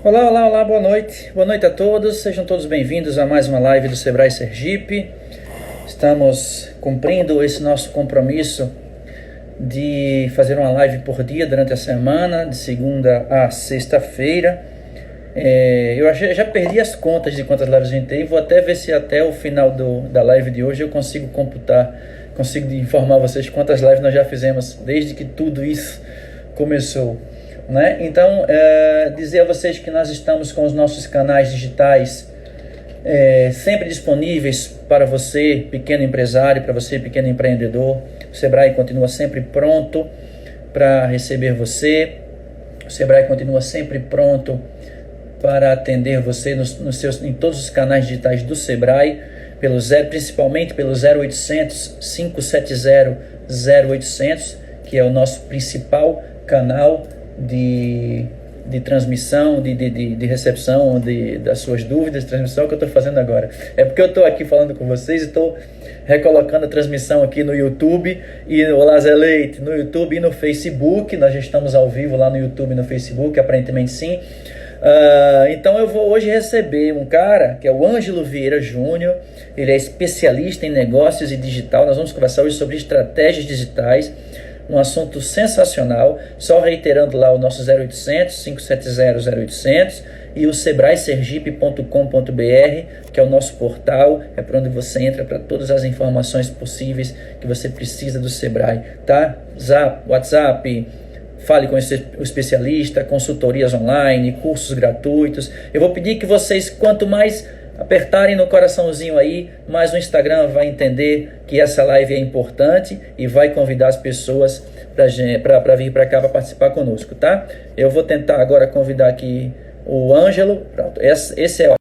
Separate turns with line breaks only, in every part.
Olá, olá, olá, boa noite. Boa noite a todos. Sejam todos bem-vindos a mais uma live do Sebrae Sergipe. Estamos cumprindo esse nosso compromisso de fazer uma live por dia durante a semana, de segunda a sexta-feira. Eu já perdi as contas de quantas lives a gente tem. Vou até ver se até o final da live de hoje eu consigo computar, consigo informar vocês quantas lives nós já fizemos desde que tudo isso começou. Né? Então, dizer a vocês que nós estamos com os nossos canais digitais sempre disponíveis para você, pequeno empresário, para você, pequeno empreendedor. O Sebrae continua sempre pronto para receber você. O Sebrae continua sempre pronto para atender você em todos os canais digitais do Sebrae, principalmente pelo 0800 570 0800, que é o nosso principal canal de transmissão, de recepção das suas dúvidas, transmissão que eu estou fazendo agora. É porque eu estou aqui falando com vocês e estou recolocando a transmissão aqui no YouTube, e Olá Zé Leite, no YouTube e no Facebook. Nós já estamos ao vivo lá no YouTube e no Facebook, aparentemente sim. Então eu vou hoje receber um cara que é o Ângelo Vieira Júnior. Ele é especialista em negócios e digital. Nós vamos conversar hoje sobre estratégias digitais, um assunto sensacional. Só reiterando lá o nosso 0800 570 0800 e o sebraesergipe.com.br, que é o nosso portal, é para onde você entra para todas as informações possíveis que você precisa do Sebrae, tá? Zap, WhatsApp, fale com o especialista, consultorias online, cursos gratuitos. Eu vou pedir que vocês, quanto mais apertarem no coraçãozinho aí, mais o Instagram vai entender que essa live é importante e vai convidar as pessoas para vir para cá para participar conosco, tá? Eu vou tentar agora convidar aqui o Ângelo. Pronto, esse é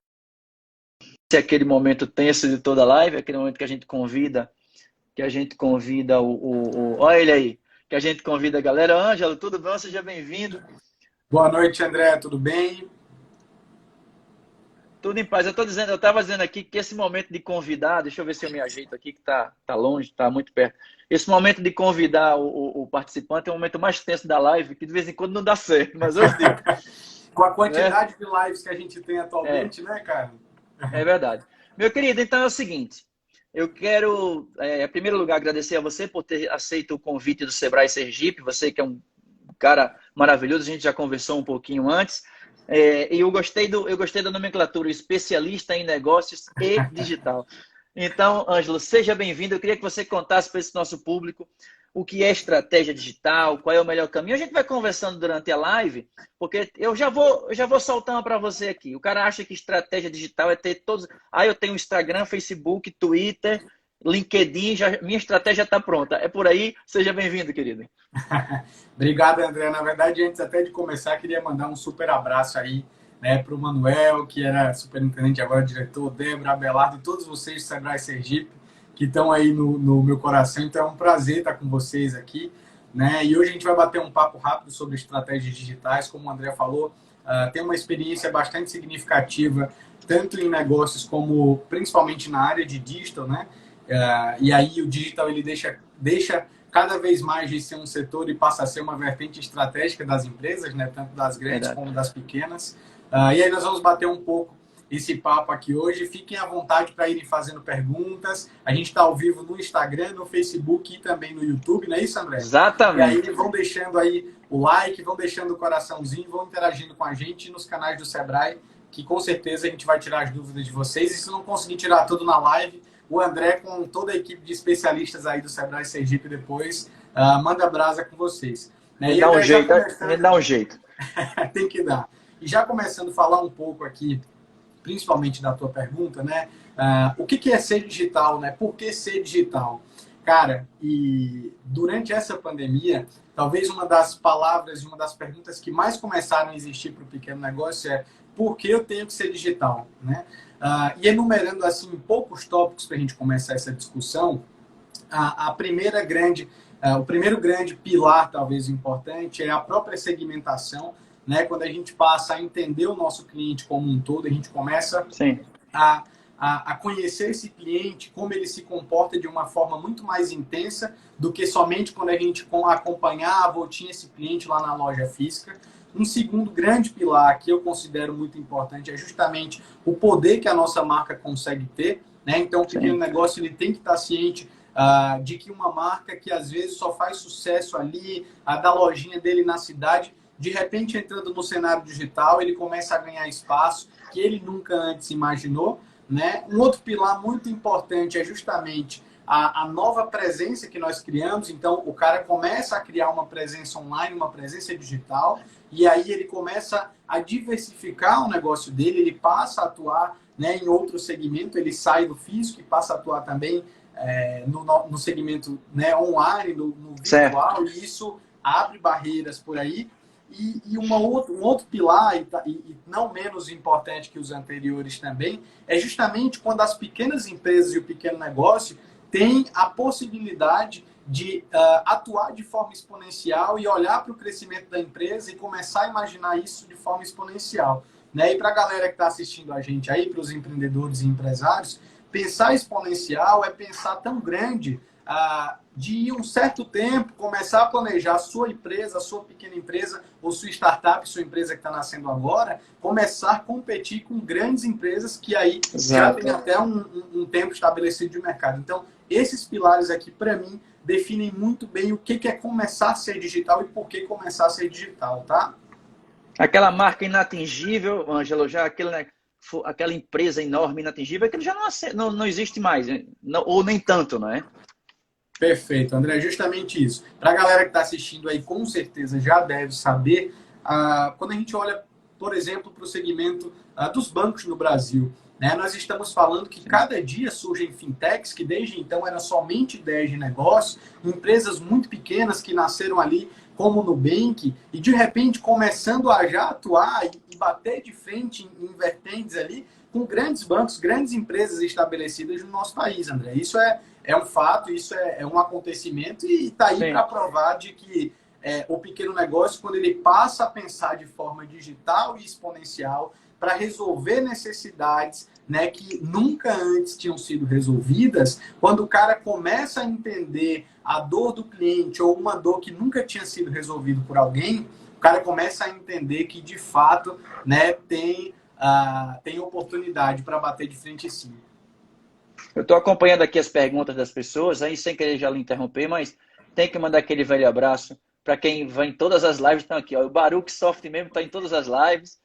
aquele momento tenso de toda a live, aquele momento que a gente convida olha ele aí, que a gente convida a galera. Ângelo, tudo bom? Seja bem-vindo.
Boa noite, André, tudo bem?
Tudo em paz. Eu estava dizendo aqui que esse momento de convidar, deixa eu ver se eu me ajeito aqui, que tá longe, tá muito perto. Esse momento de convidar o participante é o momento mais tenso da live, que de vez em quando não dá certo, mas eu digo.
Com a quantidade de lives que a gente tem atualmente, né, cara?
É verdade. Meu querido, então é o seguinte, eu quero, em primeiro lugar, agradecer a você por ter aceito o convite do Sebrae Sergipe, você que é um cara maravilhoso, a gente já conversou um pouquinho antes. E eu gostei da nomenclatura, especialista em negócios e digital. Então, Ângelo, seja bem-vindo. Eu queria que você contasse para esse nosso público o que é estratégia digital, qual é o melhor caminho. A gente vai conversando durante a live, porque eu já vou soltar uma para você aqui. O cara acha que estratégia digital é ter todos... eu tenho Instagram, Facebook, Twitter, LinkedIn, minha estratégia está pronta. É por aí. Seja bem-vindo, querido.
Obrigado, André. Na verdade, antes até de começar, queria mandar um super abraço aí, né, para o Manuel, que era superintendente, agora diretor, Débora, Abelardo e todos vocês do Sebrae Sergipe, que estão aí no meu coração. Então é um prazer estar com vocês aqui, né? E hoje a gente vai bater um papo rápido sobre estratégias digitais. Como o André falou, tem uma experiência bastante significativa, tanto em negócios como principalmente na área de digital, né? E aí o digital ele deixa cada vez mais de ser um setor e passa a ser uma vertente estratégica das empresas, né? Tanto das grandes como das pequenas. E aí nós vamos bater um pouco esse papo aqui hoje. Fiquem à vontade para irem fazendo perguntas. A gente está ao vivo no Instagram, no Facebook e também no YouTube, não é isso, André?
Exatamente.
E aí vão deixando aí o like, vão deixando o coraçãozinho, vão interagindo com a gente nos canais do Sebrae, que com certeza a gente vai tirar as dúvidas de vocês. E se não conseguir tirar tudo na live, o André, com toda a equipe de especialistas aí do Sebrae Sergipe, depois manda brasa com vocês.
A
Né?
gente
E
dá um
André, já
jeito, a gente
começando,
dá um jeito.
tem que dar. E já começando a falar um pouco aqui, principalmente da tua pergunta, né? O que é ser digital, né? Por que ser digital? Cara, e durante essa pandemia, talvez uma das palavras e uma das perguntas que mais começaram a existir para o pequeno negócio é por que eu tenho que ser digital, né? E enumerando assim poucos tópicos para a gente começar essa discussão, a primeira grande, o primeiro grande pilar, talvez importante, é a própria segmentação, né? Quando a gente passa a entender o nosso cliente como um todo, a gente começa
Sim.
a conhecer esse cliente, como ele se comporta de uma forma muito mais intensa do que somente quando a gente acompanhava ou tinha esse cliente lá na loja física. Um segundo grande pilar que eu considero muito importante é justamente o poder que a nossa marca consegue ter, né? Então, o pequeno negócio ele tem que estar ciente de que uma marca que às vezes só faz sucesso ali, da lojinha dele na cidade, de repente entrando no cenário digital, ele começa a ganhar espaço que ele nunca antes imaginou, né? Um outro pilar muito importante é justamente a nova presença que nós criamos. Então, o cara começa a criar uma presença online, uma presença digital, e aí ele começa a diversificar o negócio dele, ele passa a atuar, né, em outro segmento, ele sai do físico e passa a atuar também no segmento, né, online, no virtual, e isso abre barreiras por aí. E um outro pilar, e não menos importante que os anteriores também, é justamente quando as pequenas empresas e o pequeno negócio têm a possibilidade de atuar de forma exponencial e olhar para o crescimento da empresa e começar a imaginar isso de forma exponencial. Né? E para a galera que está assistindo a gente aí, para os empreendedores e empresários, pensar exponencial é pensar tão grande de um certo tempo começar a planejar a sua empresa, a sua pequena empresa, ou sua startup, sua empresa que está nascendo agora, começar a competir com grandes empresas que aí já tem até um tempo estabelecido de mercado. Então, esses pilares aqui, para mim, definem muito bem o que é começar a ser digital e por que começar a ser digital, tá?
Aquela marca inatingível, Ângelo, já aquela empresa enorme, inatingível, que já não existe mais, não, ou nem tanto, não é?
Perfeito, André, justamente isso. Para a galera que está assistindo aí, com certeza já deve saber, quando a gente olha, por exemplo, para o segmento dos bancos no Brasil, né, nós estamos falando que cada dia surgem fintechs, que desde então eram somente ideias de negócio, empresas muito pequenas que nasceram ali, como o Nubank, e de repente começando a já atuar e bater de frente em vertentes ali, com grandes bancos, grandes empresas estabelecidas no nosso país, André. Isso é um fato, isso é um acontecimento e está aí para provar de que o pequeno negócio, quando ele passa a pensar de forma digital e exponencial para resolver necessidades, né, que nunca antes tinham sido resolvidas, quando o cara começa a entender a dor do cliente ou uma dor que nunca tinha sido resolvida por alguém, o cara começa a entender que, de fato, né, tem oportunidade para bater de frente em cima.
Eu estou acompanhando aqui as perguntas das pessoas, aí sem querer já lhe interromper, mas tem que mandar aquele velho abraço para quem vai em todas as lives, estão aqui. Ó, o Baruch Soft mesmo está em todas as lives,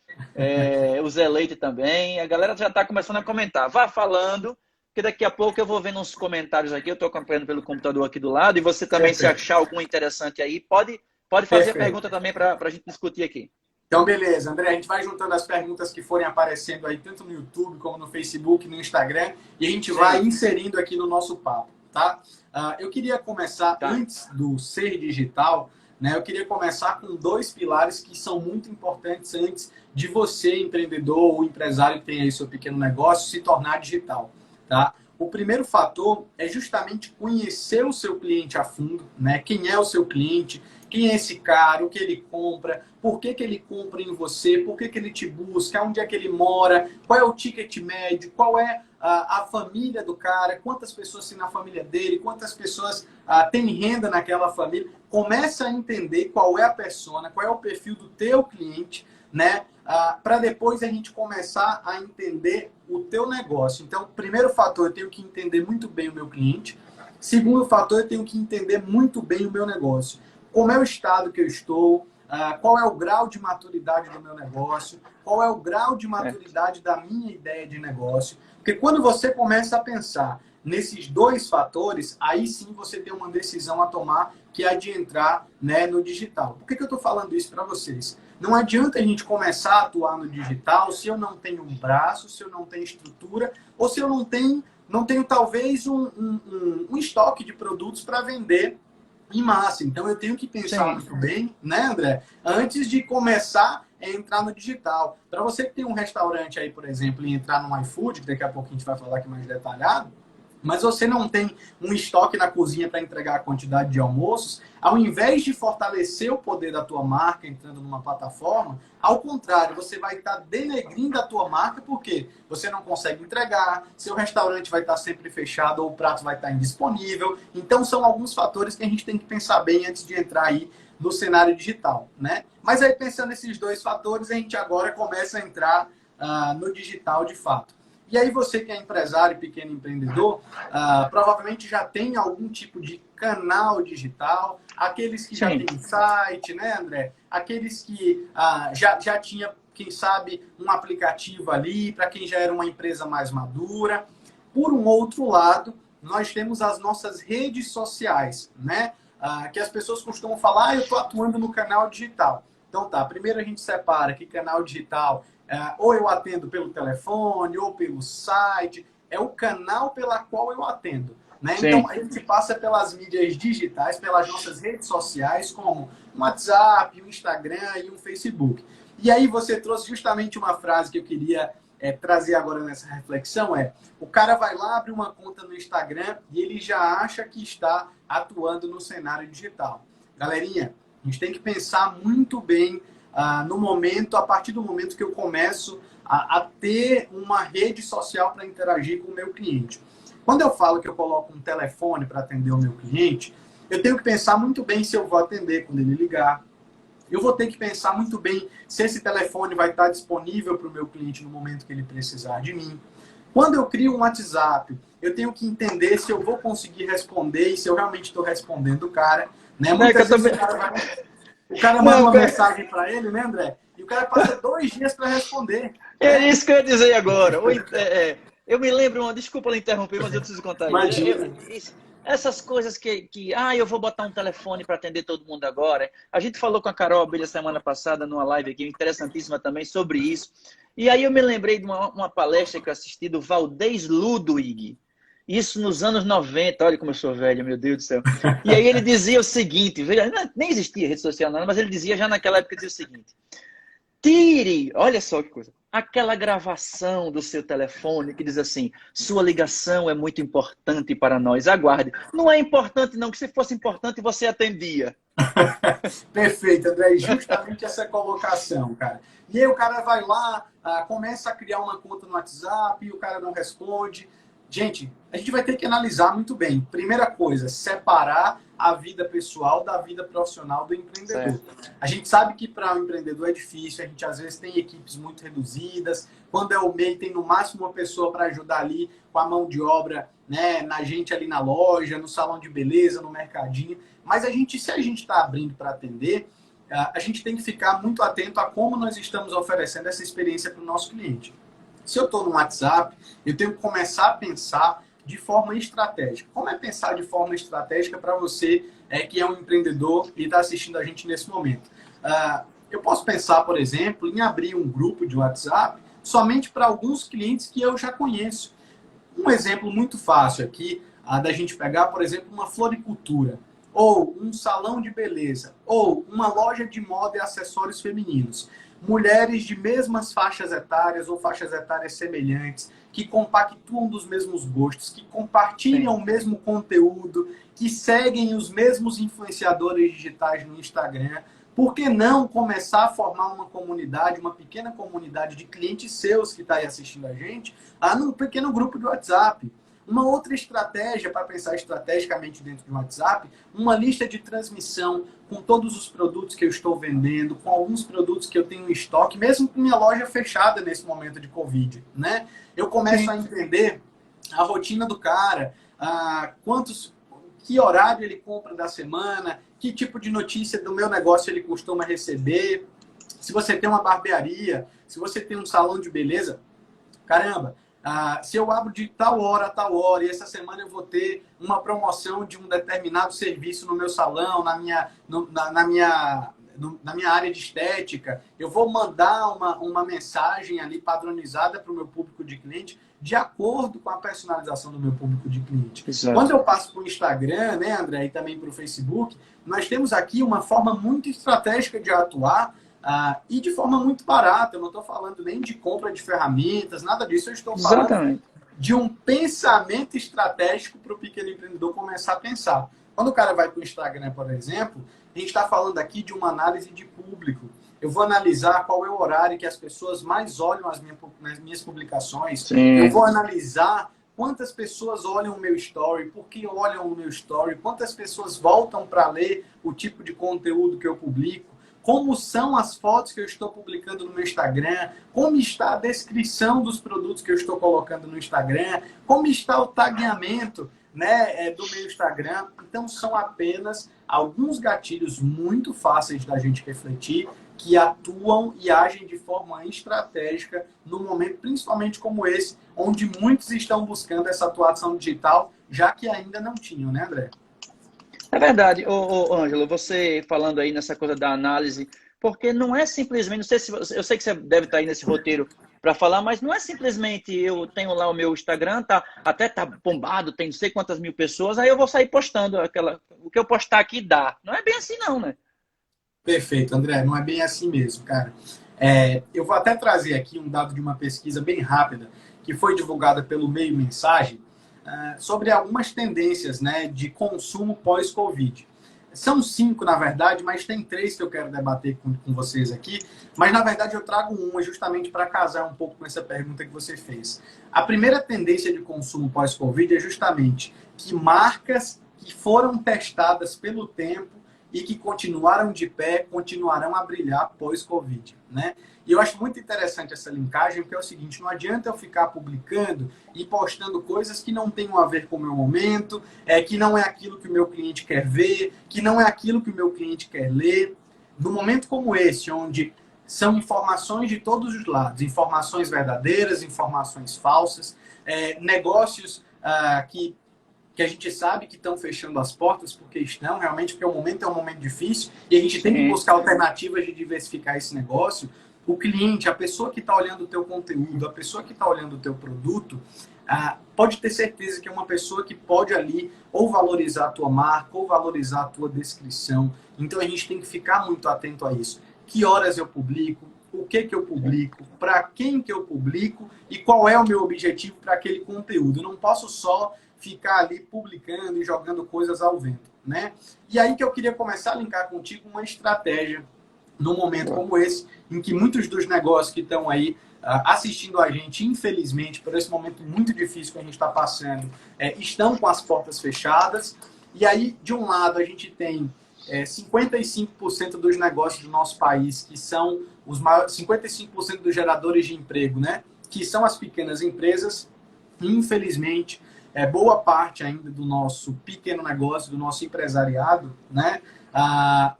o Zé Leite também, a galera já está começando a comentar. Vá falando, que daqui a pouco eu vou vendo uns comentários aqui, eu estou acompanhando pelo computador aqui do lado, e você também, se achar algum interessante aí, pode fazer a pergunta também para a gente discutir aqui.
Então, beleza, André, a gente vai juntando as perguntas que forem aparecendo aí, tanto no YouTube, como no Facebook, no Instagram, e a gente vai inserindo aqui no nosso papo, tá? Eu queria começar, antes do ser digital, né, eu queria começar com dois pilares que são muito importantes antes de você, empreendedor ou empresário que tem aí seu pequeno negócio, se tornar digital, tá? O primeiro fator é justamente conhecer o seu cliente a fundo, né? Quem é o seu cliente, quem é esse cara, o que ele compra, por que ele compra em você, por que ele te busca, onde é que ele mora, qual é o ticket médio, qual é a família do cara, quantas pessoas tem na família dele, quantas pessoas têm renda naquela família. Começa a entender qual é a persona, qual é o perfil do teu cliente, né? Para depois a gente começar a entender o teu negócio. Então, primeiro fator, eu tenho que entender muito bem o meu cliente. Segundo fator, eu tenho que entender muito bem o meu negócio. Como é o estado que eu estou, qual é o grau de maturidade do meu negócio, qual é o grau de maturidade da minha ideia de negócio. Porque quando você começa a pensar nesses dois fatores, aí sim você tem uma decisão a tomar, que é a de entrar, né, no digital. Por que eu estou falando isso para vocês? Não adianta a gente começar a atuar no digital se eu não tenho um braço, se eu não tenho estrutura, ou se eu não tenho talvez um estoque de produtos para vender em massa. Então eu tenho que pensar muito bem, né, André? Antes de começar a entrar no digital. Para você que tem um restaurante aí, por exemplo, e entrar no iFood, que daqui a pouco a gente vai falar aqui mais detalhado, mas você não tem um estoque na cozinha para entregar a quantidade de almoços, ao invés de fortalecer o poder da tua marca entrando numa plataforma, ao contrário, você vai estar denegrindo a tua marca porque você não consegue entregar, seu restaurante vai estar sempre fechado ou o prato vai estar indisponível. Então, são alguns fatores que a gente tem que pensar bem antes de entrar aí no cenário digital, né? Mas aí, pensando nesses dois fatores, a gente agora começa a entrar no digital de fato. E aí você que é empresário, pequeno empreendedor, provavelmente já tem algum tipo de canal digital, aqueles que já têm site, né, André? Aqueles que já tinha, quem sabe, um aplicativo ali, para quem já era uma empresa mais madura. Por um outro lado, nós temos as nossas redes sociais, né? Que as pessoas costumam falar, eu estou atuando no canal digital. Então tá, primeiro a gente separa que canal digital ou eu atendo pelo telefone, ou pelo site, é o canal pela qual eu atendo. Né? Então, a gente passa pelas mídias digitais, pelas nossas redes sociais, como um WhatsApp, um Instagram e um Facebook. E aí você trouxe justamente uma frase que eu queria trazer agora nessa reflexão, o cara vai lá, abre uma conta no Instagram e ele já acha que está atuando no cenário digital. Galerinha, a gente tem que pensar muito bem no momento, a partir do momento que eu começo a ter uma rede social para interagir com o meu cliente. Quando eu falo que eu coloco um telefone para atender o meu cliente, eu tenho que pensar muito bem se eu vou atender quando ele ligar. Eu vou ter que pensar muito bem se esse telefone vai estar disponível para o meu cliente no momento que ele precisar de mim. Quando eu crio um WhatsApp, eu tenho que entender se eu vou conseguir responder e se eu realmente estou respondendo o cara. Né? Muitas vezes o cara manda uma mensagem para ele, né, André? E o cara passa 2 dias para responder.
É isso que eu ia dizer agora. Eu me lembro, desculpa lhe interromper, mas eu preciso contar.
Imagina.
Essas coisas que eu vou botar um telefone para atender todo mundo agora. A gente falou com a Carol Abelha semana passada numa live aqui, interessantíssima também, sobre isso. E aí eu me lembrei de uma palestra que eu assisti do Valdez Ludwig. Isso nos anos 90, olha como eu sou velho, meu Deus do céu. E aí ele dizia o seguinte, veja, nem existia rede social não, mas ele dizia já naquela época, dizia o seguinte: tire, olha só que coisa, aquela gravação do seu telefone que diz assim, sua ligação é muito importante para nós, aguarde. Não é importante não, que se fosse importante você atendia.
Perfeito, André, justamente essa colocação, cara. E aí o cara vai lá, começa a criar uma conta no WhatsApp, e o cara não responde. Gente, a gente vai ter que analisar muito bem. Primeira coisa, separar a vida pessoal da vida profissional do empreendedor. Certo. A gente sabe que para o empreendedor é difícil, a gente às vezes tem equipes muito reduzidas. Quando é o MEI, tem no máximo uma pessoa para ajudar ali com a mão de obra, né, na gente ali na loja, no salão de beleza, no mercadinho. Mas se a gente está abrindo para atender, a gente tem que ficar muito atento a como nós estamos oferecendo essa experiência para o nosso cliente. Se eu estou no WhatsApp, eu tenho que começar a pensar de forma estratégica. Como é pensar de forma estratégica para você que é um empreendedor e está assistindo a gente nesse momento? Eu posso pensar, por exemplo, em abrir um grupo de WhatsApp somente para alguns clientes que eu já conheço. Um exemplo muito fácil aqui, da gente pegar, por exemplo, uma floricultura, ou um salão de beleza, ou uma loja de moda e acessórios femininos. Mulheres de mesmas faixas etárias ou faixas etárias semelhantes, que compactuam dos mesmos gostos, que compartilham o mesmo conteúdo, que seguem os mesmos influenciadores digitais no Instagram. Por que não começar a formar uma comunidade, uma pequena comunidade de clientes seus que está aí assistindo a gente, num pequeno grupo de WhatsApp? Uma outra estratégia para pensar estrategicamente dentro de um WhatsApp, uma lista de transmissão com todos os produtos que eu estou vendendo, com alguns produtos que eu tenho em estoque, mesmo com minha loja fechada nesse momento de Covid, né? Eu começo a entender a rotina do cara, que horário ele compra da semana, que tipo de notícia do meu negócio ele costuma receber. Se você tem uma barbearia, se você tem um salão de beleza, caramba, Se eu abro de tal hora a tal hora, e essa semana eu vou ter uma promoção de um determinado serviço no meu salão, na minha área de estética, eu vou mandar uma mensagem ali padronizada para o meu público de cliente, de acordo com a personalização do meu público de cliente.
Exato.
Quando eu passo para o Instagram, né, André, e também para o Facebook, nós temos aqui uma forma muito estratégica de atuar, e de forma muito barata. Eu não estou falando nem de compra de ferramentas, nada disso. Eu estou falando
Exatamente.
de um pensamento estratégico para o pequeno empreendedor começar a pensar. Quando o cara vai para o Instagram, por exemplo, a gente está falando aqui de uma análise de público. Eu vou analisar qual é o horário que as pessoas mais olham as minhas publicações.
Sim.
Eu vou analisar quantas pessoas olham o meu story, por que olham o meu story, quantas pessoas voltam para ler o tipo de conteúdo que eu publico, como são as fotos que eu estou publicando no meu Instagram, como está a descrição dos produtos que eu estou colocando no Instagram, como está o tagueamento, né, do meu Instagram. Então, são apenas alguns gatilhos muito fáceis da gente refletir, que atuam e agem de forma estratégica no momento, principalmente como esse, onde muitos estão buscando essa atuação digital, já que ainda não tinham, né, André?
É verdade, Ângelo, você falando aí nessa coisa da análise, porque não é simplesmente, não sei se eu sei que você deve estar aí nesse roteiro para falar, mas não é simplesmente eu tenho lá o meu Instagram, até tá bombado, tem não sei quantas mil pessoas, aí eu vou sair postando o que eu postar aqui dá. Não é bem assim não, né?
Perfeito, André, não é bem assim mesmo, cara. Eu vou até trazer aqui um dado de uma pesquisa bem rápida, que foi divulgada pelo Meio Mensagem, sobre algumas tendências, né, de consumo pós-Covid. São 5, na verdade, mas tem 3 que eu quero debater com vocês aqui. Mas, na verdade, eu trago uma justamente para casar um pouco com essa pergunta que você fez. A primeira tendência de consumo pós-Covid é justamente que marcas que foram testadas pelo tempo e que continuaram de pé, continuarão a brilhar pós-Covid, né? E eu acho muito interessante essa linkagem, porque é o seguinte, não adianta eu ficar publicando e postando coisas que não tenham a ver com o meu momento, que não é aquilo que o meu cliente quer ver, que não é aquilo que o meu cliente quer ler. Num momento como esse, onde são informações de todos os lados, informações verdadeiras, informações falsas, negócios que a gente sabe que estão fechando as portas porque estão, realmente, porque o momento é um momento difícil e a gente tem que buscar alternativas de diversificar esse negócio. O cliente, a pessoa que está olhando o teu conteúdo, a pessoa que está olhando o teu produto, pode ter certeza que é uma pessoa que pode ali ou valorizar a tua marca ou valorizar a tua descrição. Então a gente tem que ficar muito atento a isso. Que horas eu publico, o que eu publico, para quem que eu publico e qual é o meu objetivo para aquele conteúdo. Eu não posso só ficar ali publicando e jogando coisas ao vento, né? E aí que eu queria começar a linkar contigo uma estratégia num momento como esse, em que muitos dos negócios que estão aí assistindo a gente, infelizmente, por esse momento muito difícil que a gente está passando, estão com as portas fechadas. E aí, de um lado, a gente tem 55% dos negócios do nosso país, que são os maiores, 55% dos geradores de emprego, né? Que são as pequenas empresas. Infelizmente, boa parte ainda do nosso pequeno negócio, do nosso empresariado, né?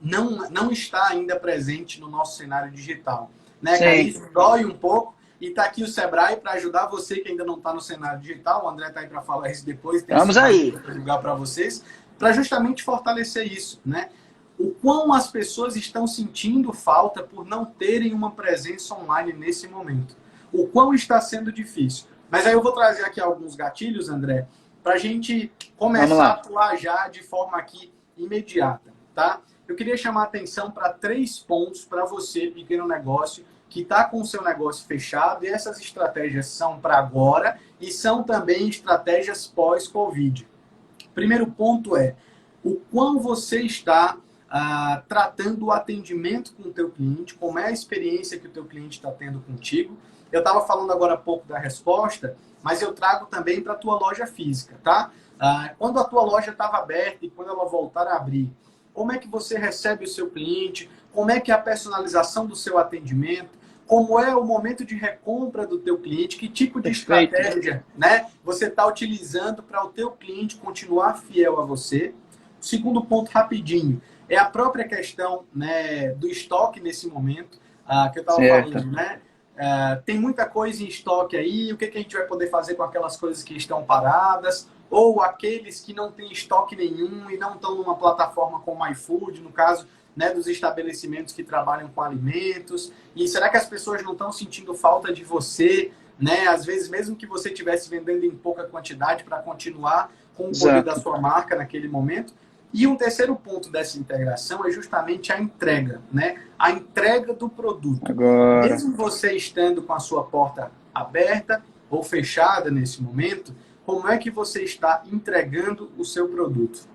Não está ainda presente no nosso cenário digital, né? Que isso dói um pouco, e está aqui o Sebrae para ajudar você que ainda não está no cenário digital. O André está aí para falar isso depois.
Vamos aí
para divulgar para vocês, para justamente fortalecer isso, né? O quão as pessoas estão sentindo falta por não terem uma presença online nesse momento. O quão está sendo difícil. Mas aí eu vou trazer aqui alguns gatilhos, André, para a gente começar a atuar já de forma aqui imediata, tá? Eu queria chamar a atenção para 3 pontos para você, pequeno negócio, que está com o seu negócio fechado, e essas estratégias são para agora e são também estratégias pós-Covid. Primeiro ponto é o quão você está tratando o atendimento com o teu cliente, como é a experiência que o teu cliente está tendo contigo. Eu estava falando agora há pouco da resposta, mas eu trago também para a tua loja física, tá? Quando a tua loja estava aberta e quando ela voltar a abrir, como é que você recebe o seu cliente? Como é que é a personalização do seu atendimento? Como é o momento de recompra do teu cliente? Que tipo de estratégia, né, você está utilizando para o teu cliente continuar fiel a você? O segundo ponto, rapidinho, é a própria questão, né, do estoque nesse momento, que eu estava falando, né? tem muita coisa em estoque aí, o que a gente vai poder fazer com aquelas coisas que estão paradas, ou aqueles que não têm estoque nenhum e não estão numa plataforma como iFood, no caso, né, dos estabelecimentos que trabalham com alimentos. E será que as pessoas não estão sentindo falta de você, né? Às vezes, mesmo que você estivesse vendendo em pouca quantidade para continuar com o poder da sua marca naquele momento. E um terceiro ponto dessa integração é justamente a entrega, né? A entrega do produto.
Agora,
Mesmo você estando com a sua porta aberta ou fechada nesse momento, como é que você está entregando o seu produto?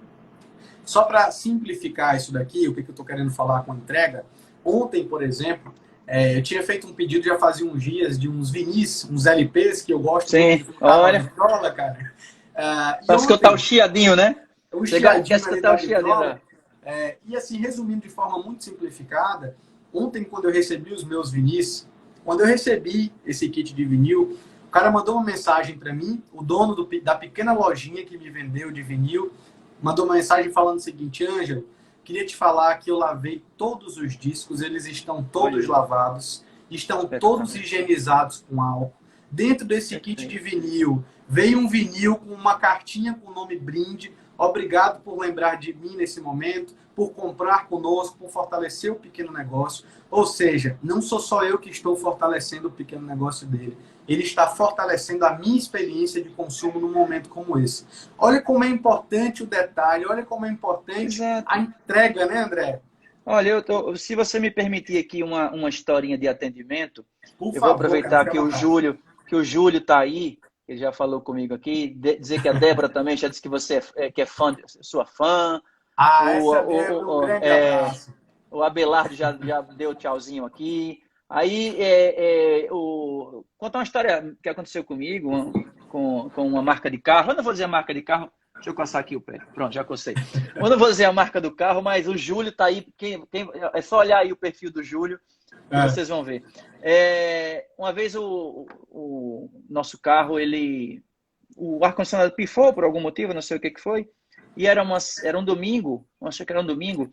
Só para simplificar isso daqui, o que eu estou querendo falar com a entrega, ontem, por exemplo, eu tinha feito um pedido já fazia uns dias de uns vinis, uns LPs que eu gosto muito
sim,
de
olha,
vitrola, cara.
para escutar o chiadinho, né?
O
Você quer
chiadinho ali
escutar
da
o chiadinho,
vitrola.
né?
E assim, resumindo de forma muito simplificada, ontem quando eu recebi os meus vinis, quando eu recebi esse kit de vinil, o cara mandou uma mensagem para mim, o dono da pequena lojinha que me vendeu de vinil, mandou uma mensagem falando o seguinte: Ângelo, queria te falar que eu lavei todos os discos, eles estão todos lavados, estão todos higienizados com álcool. Dentro desse kit de vinil, veio um vinil com uma cartinha com o nome brinde. Obrigado por lembrar de mim nesse momento, por comprar conosco, por fortalecer o pequeno negócio. Ou seja, não sou só eu que estou fortalecendo o pequeno negócio dele. Ele está fortalecendo a minha experiência de consumo num momento como esse. Olha como é importante o detalhe, olha como é importante a entrega, né, André?
Olha, se você me permitir aqui uma historinha de atendimento,
Por
eu
favor,
vou aproveitar
cara,
que o Júlio está aí, ele já falou comigo aqui, dizer que a Débora também já disse que você que é fã, sua fã.
Essa Débora, um grande abraço.
O Abelardo já deu tchauzinho aqui. Aí, contar uma história que aconteceu comigo com uma marca de carro. Eu não vou dizer a marca de carro. Deixa eu coçar aqui o pé. Pronto, já cocei. Eu não vou dizer a marca do carro, mas o Júlio está aí. É só olhar aí o perfil do Júlio que vocês vão ver. Uma vez o nosso carro, o ar-condicionado pifou por algum motivo, não sei o que foi. E era um domingo, acho que era um domingo.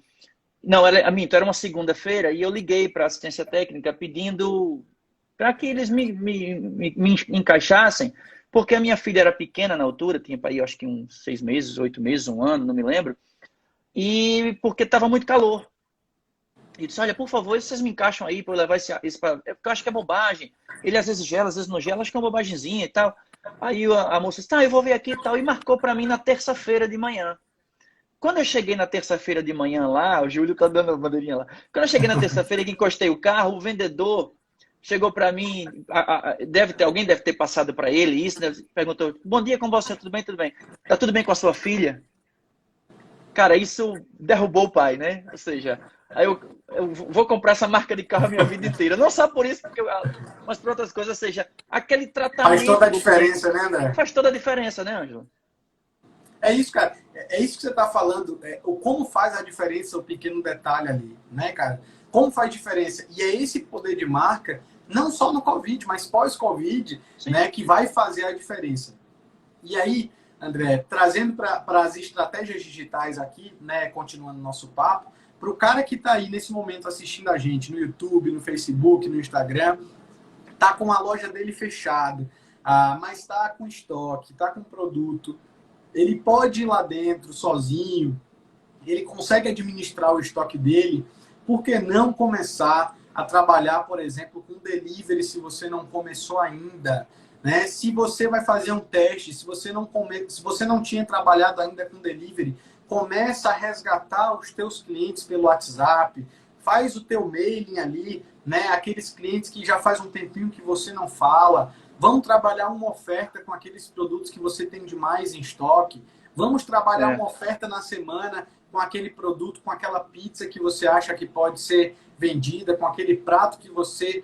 Não, era uma segunda-feira e eu liguei para a assistência técnica pedindo para que eles me encaixassem, porque a minha filha era pequena na altura, tinha para aí acho que uns 6 meses, 8 meses, 1 ano, não me lembro, e porque estava muito calor. E disse: olha, por favor, vocês me encaixam aí para eu levar esse para... Eu acho que é bobagem. Ele às vezes gela, às vezes não gela, acho que é uma bobagemzinha e tal. Aí a moça disse: tá, eu vou ver aqui e tal, e marcou para mim na terça-feira de manhã. Quando eu cheguei na terça-feira de manhã lá, o Júlio tá dando a bandeirinha lá. Quando eu cheguei na terça-feira e encostei o carro, o vendedor chegou para mim, alguém deve ter passado para ele isso, né? Perguntou: bom dia, com você, tudo bem? Tudo bem. Tá tudo bem com a sua filha? Cara, isso derrubou o pai, né? Ou seja, aí eu vou comprar essa marca de carro a minha vida inteira. Não só por isso, mas por outras coisas. Ou seja, aquele tratamento...
Faz toda a diferença, né, André?
Faz toda a diferença, né, Ângelo?
É isso, cara. É isso que você está falando. Como faz a diferença o pequeno detalhe ali, né, cara? Como faz diferença? E é esse poder de marca, não só no Covid, mas pós-Covid, né, que vai fazer a diferença. E aí, André, trazendo para as estratégias digitais aqui, né, continuando o nosso papo, para o cara que está aí nesse momento assistindo a gente no YouTube, no Facebook, no Instagram, tá com a loja dele fechada, mas está com estoque, está com produto, ele pode ir lá dentro sozinho, ele consegue administrar o estoque dele, por que não começar a trabalhar, por exemplo, com delivery se você não começou ainda, né? Se você vai fazer um teste, se você não tinha trabalhado ainda com delivery, começa a resgatar os teus clientes pelo WhatsApp, faz o teu mailing ali, né? Aqueles clientes que já faz um tempinho que você não fala. Vamos trabalhar uma oferta com aqueles produtos que você tem demais em estoque. Vamos trabalhar uma oferta na semana com aquele produto, com aquela pizza que você acha que pode ser vendida, com aquele prato que você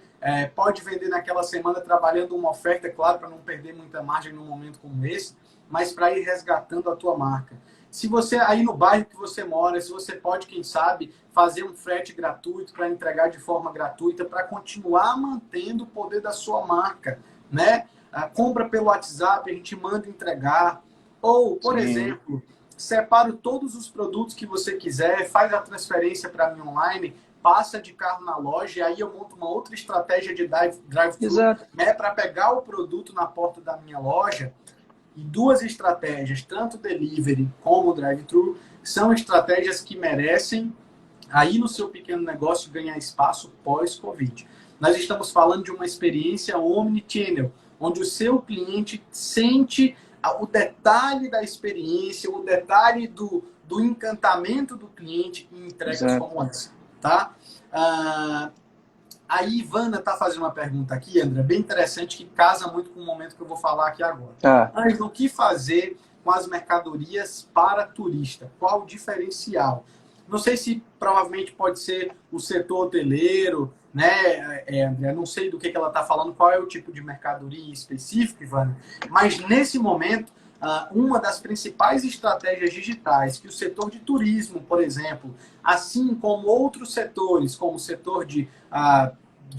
pode vender naquela semana, trabalhando uma oferta, é claro, para não perder muita margem num momento como esse, mas para ir resgatando a tua marca. Se você, aí no bairro que você mora, se você pode, quem sabe, fazer um frete gratuito para entregar de forma gratuita, para continuar mantendo o poder da sua marca, né? Compra pelo WhatsApp, a gente manda entregar. Ou, por exemplo, separo todos os produtos que você quiser, faz a transferência para mim online, passa de carro na loja, e aí eu monto uma outra estratégia de drive-thru, né, para pegar o produto na porta da minha loja. E duas estratégias, tanto delivery como drive-thru, são estratégias que merecem, aí no seu pequeno negócio, ganhar espaço pós-Covid. Nós estamos falando de uma experiência omnichannel, onde o seu cliente sente o detalhe da experiência, o detalhe do encantamento do cliente em entregas como essa. Tá? A Ivana está fazendo uma pergunta aqui, André, bem interessante, que casa muito com o momento que eu vou falar aqui agora. Mas o que fazer com as mercadorias para turista? Qual o diferencial? Não sei se provavelmente pode ser o setor hoteleiro, né, André? Não sei do que ela está falando, qual é o tipo de mercadoria específico, Ivana, mas nesse momento, uma das principais estratégias digitais que o setor de turismo, por exemplo, assim como outros setores, como o setor de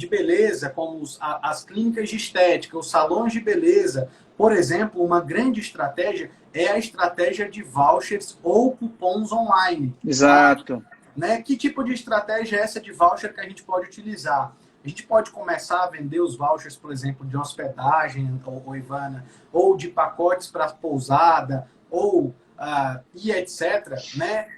beleza, como as clínicas de estética, os salões de beleza, por exemplo, uma grande estratégia é a estratégia de vouchers ou cupons online.
Exato.
Né? Que tipo de estratégia é essa de voucher que a gente pode utilizar? A gente pode começar a vender os vouchers, por exemplo, de hospedagem, ou Ivana, ou de pacotes para pousada, ou e etc., né?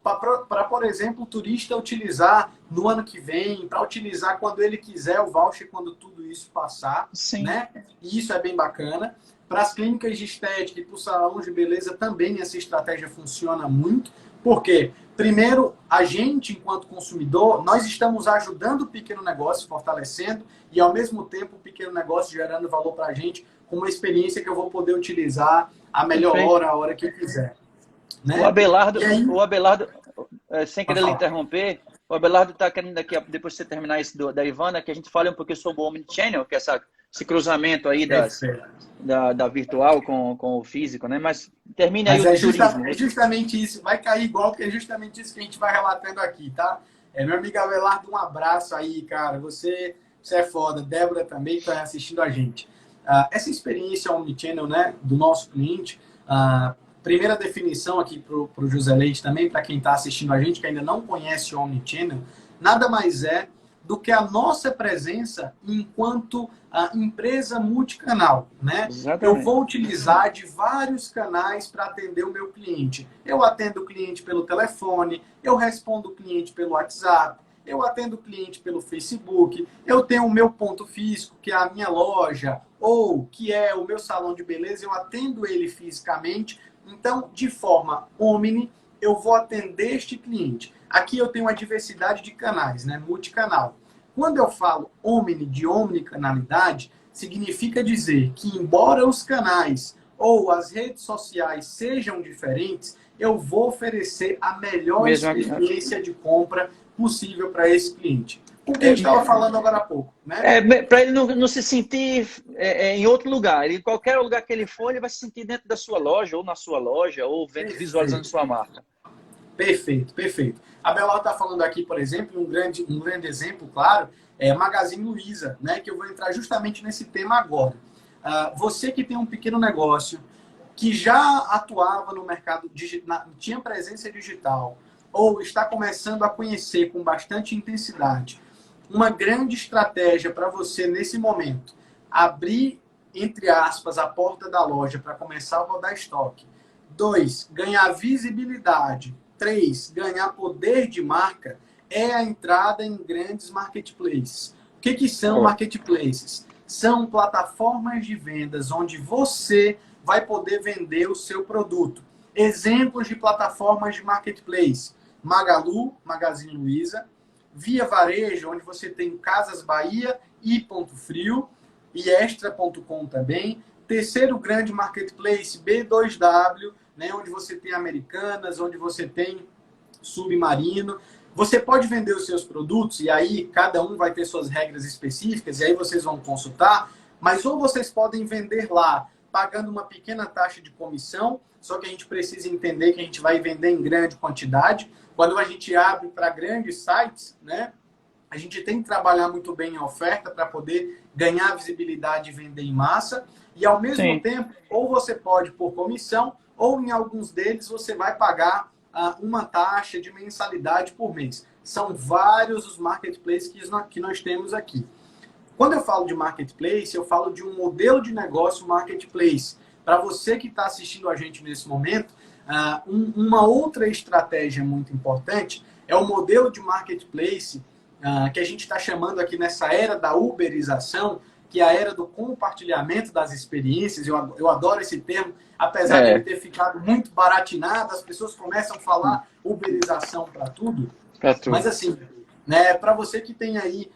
Para, por exemplo, o turista utilizar no ano que vem, para utilizar quando ele quiser o voucher, quando tudo isso passar.
Sim.
Né? E isso é bem bacana. Para as clínicas de estética e para os salões de beleza também essa estratégia funciona muito. Por quê? Primeiro, a gente, enquanto consumidor, nós estamos ajudando o pequeno negócio, fortalecendo, e ao mesmo tempo o pequeno negócio gerando valor para a gente, com uma experiência que eu vou poder utilizar a melhor hora, a hora que eu quiser. Né?
O Abelardo, sem querer lhe interromper, o Abelardo está querendo daqui, depois de você terminar isso da Ivana, que a gente fale um pouquinho sobre o Omnichannel, que é esse cruzamento aí da virtual com o físico, né? Mas termine aí o turismo.
É justamente isso, vai cair igual, porque é justamente isso que a gente vai relatando aqui, tá? Meu amigo Abelardo, um abraço aí, cara. Você é foda. Débora também está assistindo a gente. Essa experiência Omnichannel, né, do nosso cliente, primeira definição aqui para o José Leite também, para quem está assistindo a gente, que ainda não conhece o Omnichannel, nada mais é do que a nossa presença enquanto empresa multicanal, né? Eu vou utilizar de vários canais para atender o meu cliente. Eu atendo o cliente pelo telefone, eu respondo o cliente pelo WhatsApp, eu atendo o cliente pelo Facebook, eu tenho o meu ponto físico, que é a minha loja, ou que é o meu salão de beleza, eu atendo ele fisicamente. Então, de forma omni, eu vou atender este cliente. Aqui eu tenho uma diversidade de canais, né? Multicanal. Quando eu falo omni, de omnicanalidade, significa dizer que, embora os canais ou as redes sociais sejam diferentes, eu vou oferecer a melhor experiência de compra possível para esse cliente. O que a gente estava falando agora há pouco. Né?
Para ele não se sentir em outro lugar. Em qualquer lugar que ele for, ele vai se sentir dentro da sua loja, ou na sua loja, ou visualizando sua marca.
Perfeito, perfeito. A Bela está falando aqui, por exemplo, um grande exemplo, claro, é Magazine Luiza, né? Que eu vou entrar justamente nesse tema agora. Você que tem um pequeno negócio, que já atuava no mercado digital, tinha presença digital, ou está começando a conhecer com bastante intensidade, uma grande estratégia para você, nesse momento, abrir, entre aspas, a porta da loja para começar a rodar estoque. 2, ganhar visibilidade. 3, ganhar poder de marca, é a entrada em grandes marketplaces. O que são marketplaces? São plataformas de vendas onde você vai poder vender o seu produto. Exemplos de plataformas de marketplace: Magalu, Magazine Luiza, Via Varejo, onde você tem Casas Bahia e Ponto Frio, e Extra.com também. Terceiro grande marketplace, B2W, né, onde você tem Americanas, onde você tem Submarino. Você pode vender os seus produtos, e aí cada um vai ter suas regras específicas, e aí vocês vão consultar, mas ou vocês podem vender lá, pagando uma pequena taxa de comissão, só que a gente precisa entender que a gente vai vender em grande quantidade. Quando a gente abre para grandes sites, né, a gente tem que trabalhar muito bem a oferta para poder ganhar visibilidade e vender em massa. E, ao mesmo tempo, ou você pode por comissão, ou em alguns deles você vai pagar uma taxa de mensalidade por mês. são vários os marketplaces que nós temos aqui. Quando eu falo de marketplace, eu falo de um modelo de negócio marketplace. Para você que está assistindo a gente nesse momento, uma outra estratégia muito importante é o modelo de marketplace que a gente está chamando aqui nessa era da uberização, que é a era do compartilhamento das experiências. Eu adoro esse termo, apesar de ele ter ficado muito baratinado, as pessoas começam a falar uberização para tudo. Mas assim, né, para você que tem aí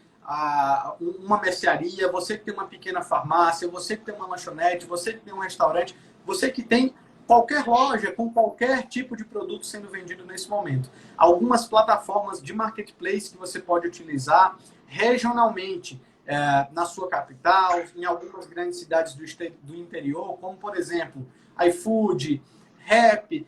uma mercearia, você que tem uma pequena farmácia, você que tem uma lanchonete, você que tem um restaurante, você que tem qualquer loja com qualquer tipo de produto sendo vendido nesse momento. Algumas plataformas de marketplace que você pode utilizar regionalmente na sua capital, em algumas grandes cidades do interior, como por exemplo, iFood, Rappi.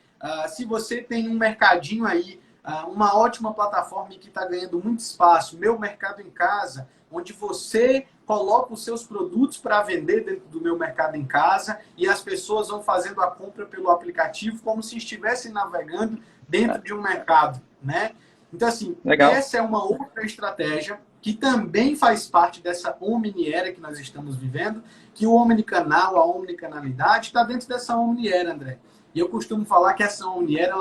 Se você tem um mercadinho aí, uma ótima plataforma que está ganhando muito espaço, Meu Mercado em Casa, onde você coloca os seus produtos para vender dentro do Meu Mercado em Casa e as pessoas vão fazendo a compra pelo aplicativo como se estivessem navegando dentro de um mercado, né? Então, assim, essa é uma outra estratégia que também faz parte dessa omni-era que nós estamos vivendo, que o omnicanal, a omnicanalidade, está dentro dessa omni-era, André. E eu costumo falar que essa omni-era,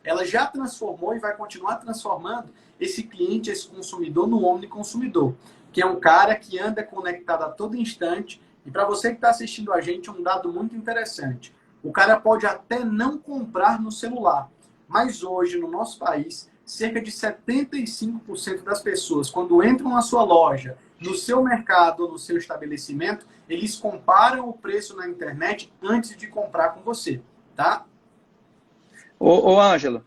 ela já transformou e vai continuar transformando esse cliente, esse consumidor, no omniconsumidor, que é um cara que anda conectado a todo instante. E para você que está assistindo a gente, um dado muito interessante. O cara pode até não comprar no celular, mas hoje, no nosso país, cerca de 75% das pessoas, quando entram na sua loja, no seu mercado ou no seu estabelecimento, eles comparam o preço na internet antes de comprar com você, tá?
Ô Ângelo,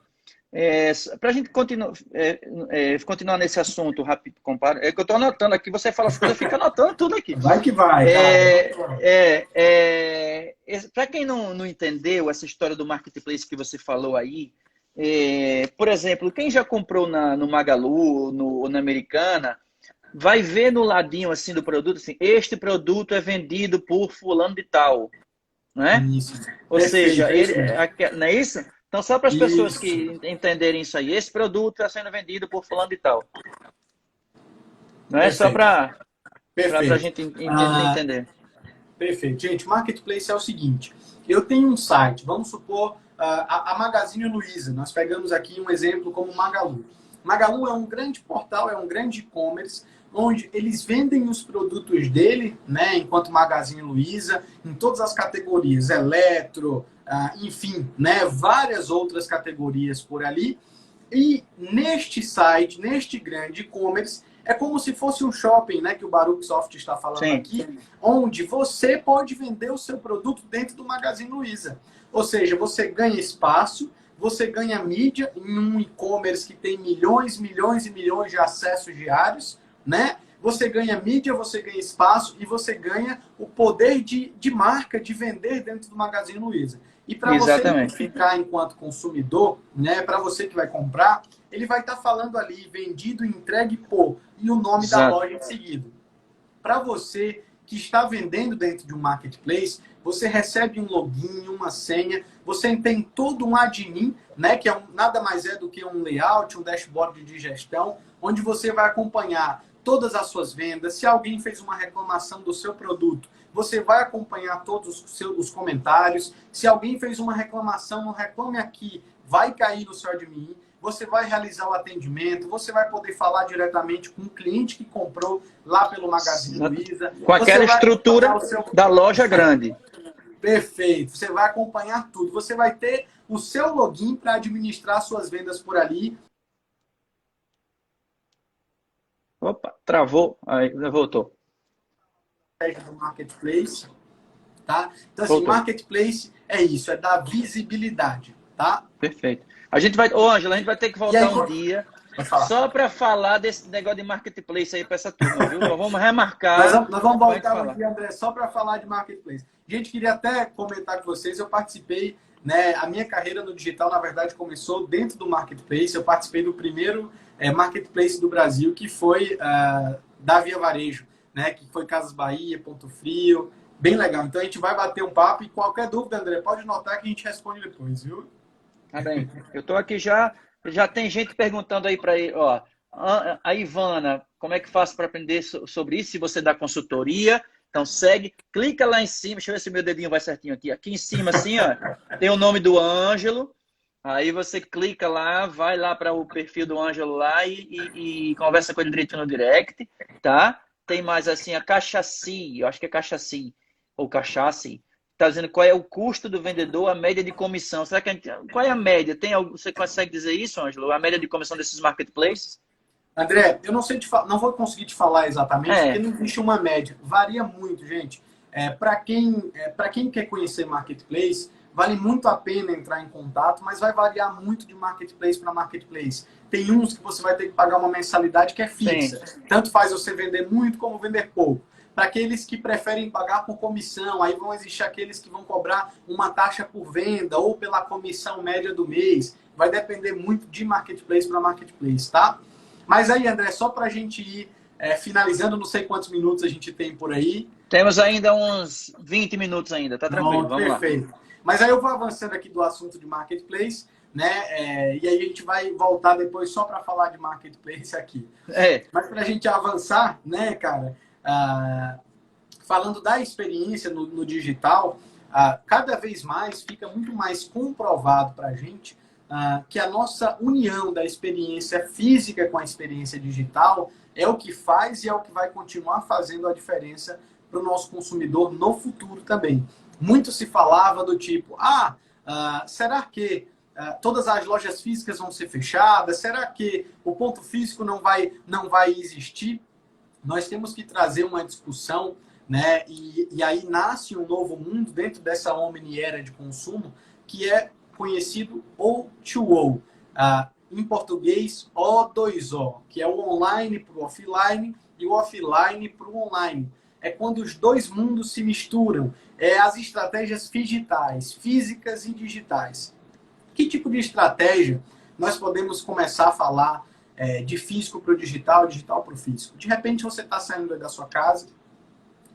para a gente continuar nesse assunto rápido, compara, que eu estou anotando aqui, você fala as coisas, fica anotando tudo aqui.
Vai que vai.
Para quem não entendeu essa história do marketplace que você falou aí, por exemplo, quem já comprou no Magalu ou na Americana, vai ver no ladinho assim do produto, assim, este produto é vendido por fulano de tal, né?
Isso.
Ou seja, não é isso? Então, só para as pessoas que entenderem isso aí, esse produto está sendo vendido por fulano de tal. Não é só para a gente entender.
Perfeito. Gente, marketplace é o seguinte. Eu tenho um site, vamos supor, a Magazine Luiza. Nós pegamos aqui um exemplo como Magalu. Magalu é um grande portal, é um grande e-commerce, onde eles vendem os produtos dele, né, enquanto Magazine Luiza, em todas as categorias, eletro, enfim, né, várias outras categorias por ali. E neste site, neste grande e-commerce, é como se fosse um shopping, né, que o Baruch Soft está falando aqui, onde você pode vender o seu produto dentro do Magazine Luiza. Ou seja, você ganha espaço, você ganha mídia em um e-commerce que tem milhões, milhões e milhões de acessos diários, né? Você ganha mídia, você ganha espaço e você ganha o poder de marca, de vender dentro do Magazine Luiza. E para você identificar enquanto consumidor, né, para você que vai comprar, ele vai estar falando ali, vendido, entregue por, e o nome da loja em seguida. Para você que está vendendo dentro de um marketplace, você recebe um login, uma senha, você tem todo um admin, né, que nada mais é do que um layout, um dashboard de gestão, onde você vai acompanhar todas as suas vendas. Se alguém fez uma reclamação do seu produto, você vai acompanhar todos os comentários. Se alguém fez uma reclamação no Reclame Aqui, vai cair no seu admin. Você vai realizar o atendimento, você vai poder falar diretamente com o cliente que comprou lá pelo Magazine Luiza.
Com aquela estrutura da loja grande.
Perfeito. Você vai acompanhar tudo. Você vai ter o seu login para administrar suas vendas por ali.
Opa, travou. Aí, voltou.
Do marketplace, tá? Então, assim, marketplace é isso, é dar visibilidade, tá?
Perfeito. A gente vai, Ângela, a gente vai ter que voltar um dia só para falar desse negócio de marketplace aí para essa turma, viu? Nós vamos remarcar.
Nós vamos voltar aqui, André, só para falar de marketplace. Gente, queria até comentar com vocês, eu participei, né? A minha carreira no digital, na verdade, começou dentro do marketplace. Eu participei do primeiro marketplace do Brasil, que foi da Via Varejo, né? Que foi Casas Bahia, Ponto Frio, bem legal. Então a gente vai bater um papo e qualquer dúvida, André, pode notar que a gente responde depois, viu?
Tá bem. Eu estou aqui já Já tem gente perguntando aí para ele, ó, a Ivana, como é que faço para aprender sobre isso? Se você dá consultoria, então segue, clica lá em cima, deixa eu ver se meu dedinho vai certinho aqui. Aqui em cima, assim, ó, tem o nome do Ângelo. Aí você clica lá, vai lá para o perfil do Ângelo lá e conversa com ele direito no direct, tá? Tem mais assim, a Cachaci, eu acho que é Cachaci, ou Cachaci. Está dizendo qual é o custo do vendedor, a média de comissão. Será que qual é a média? Você consegue dizer isso, Ângelo? A média de comissão desses marketplaces?
André, eu não sei não vou conseguir te falar exatamente, porque
É,
não existe uma média. Varia muito, gente. Para quem quer conhecer marketplace, vale muito a pena entrar em contato, mas vai variar muito de marketplace para marketplace. Tem uns que você vai ter que pagar uma mensalidade que é
sim.
fixa. Tanto faz você vender muito como vender pouco. Para aqueles que preferem pagar por comissão, aí vão existir aqueles que vão cobrar uma taxa por venda ou pela comissão média do mês. Vai depender muito de marketplace para marketplace, tá? Mas aí, André, só para a gente ir finalizando, não sei quantos minutos a gente tem por aí.
Temos ainda uns 20 minutos ainda, tá tranquilo,
Pronto,
vamos lá.
perfeito. Mas aí eu vou avançando aqui do assunto de marketplace, né? E aí a gente vai voltar depois só para falar de marketplace aqui.
É,
Mas para a gente avançar, né, cara, falando da experiência no digital, cada vez mais fica muito mais comprovado para a gente que a nossa união da experiência física com a experiência digital é o que faz e é o que vai continuar fazendo a diferença para o nosso consumidor no futuro também. Muito se falava do tipo, será que todas as lojas físicas vão ser fechadas? Será que o ponto físico não vai existir? Nós temos que trazer uma discussão, né? E aí nasce um novo mundo dentro dessa omni-era de consumo, que é conhecido O2O, em português O2O, que é o online para o offline e o offline para o online. É quando os dois mundos se misturam, as estratégias digitais, físicas e digitais. Que tipo de estratégia nós podemos começar a falar de físico para o digital, digital para o físico? De repente você está saindo da sua casa,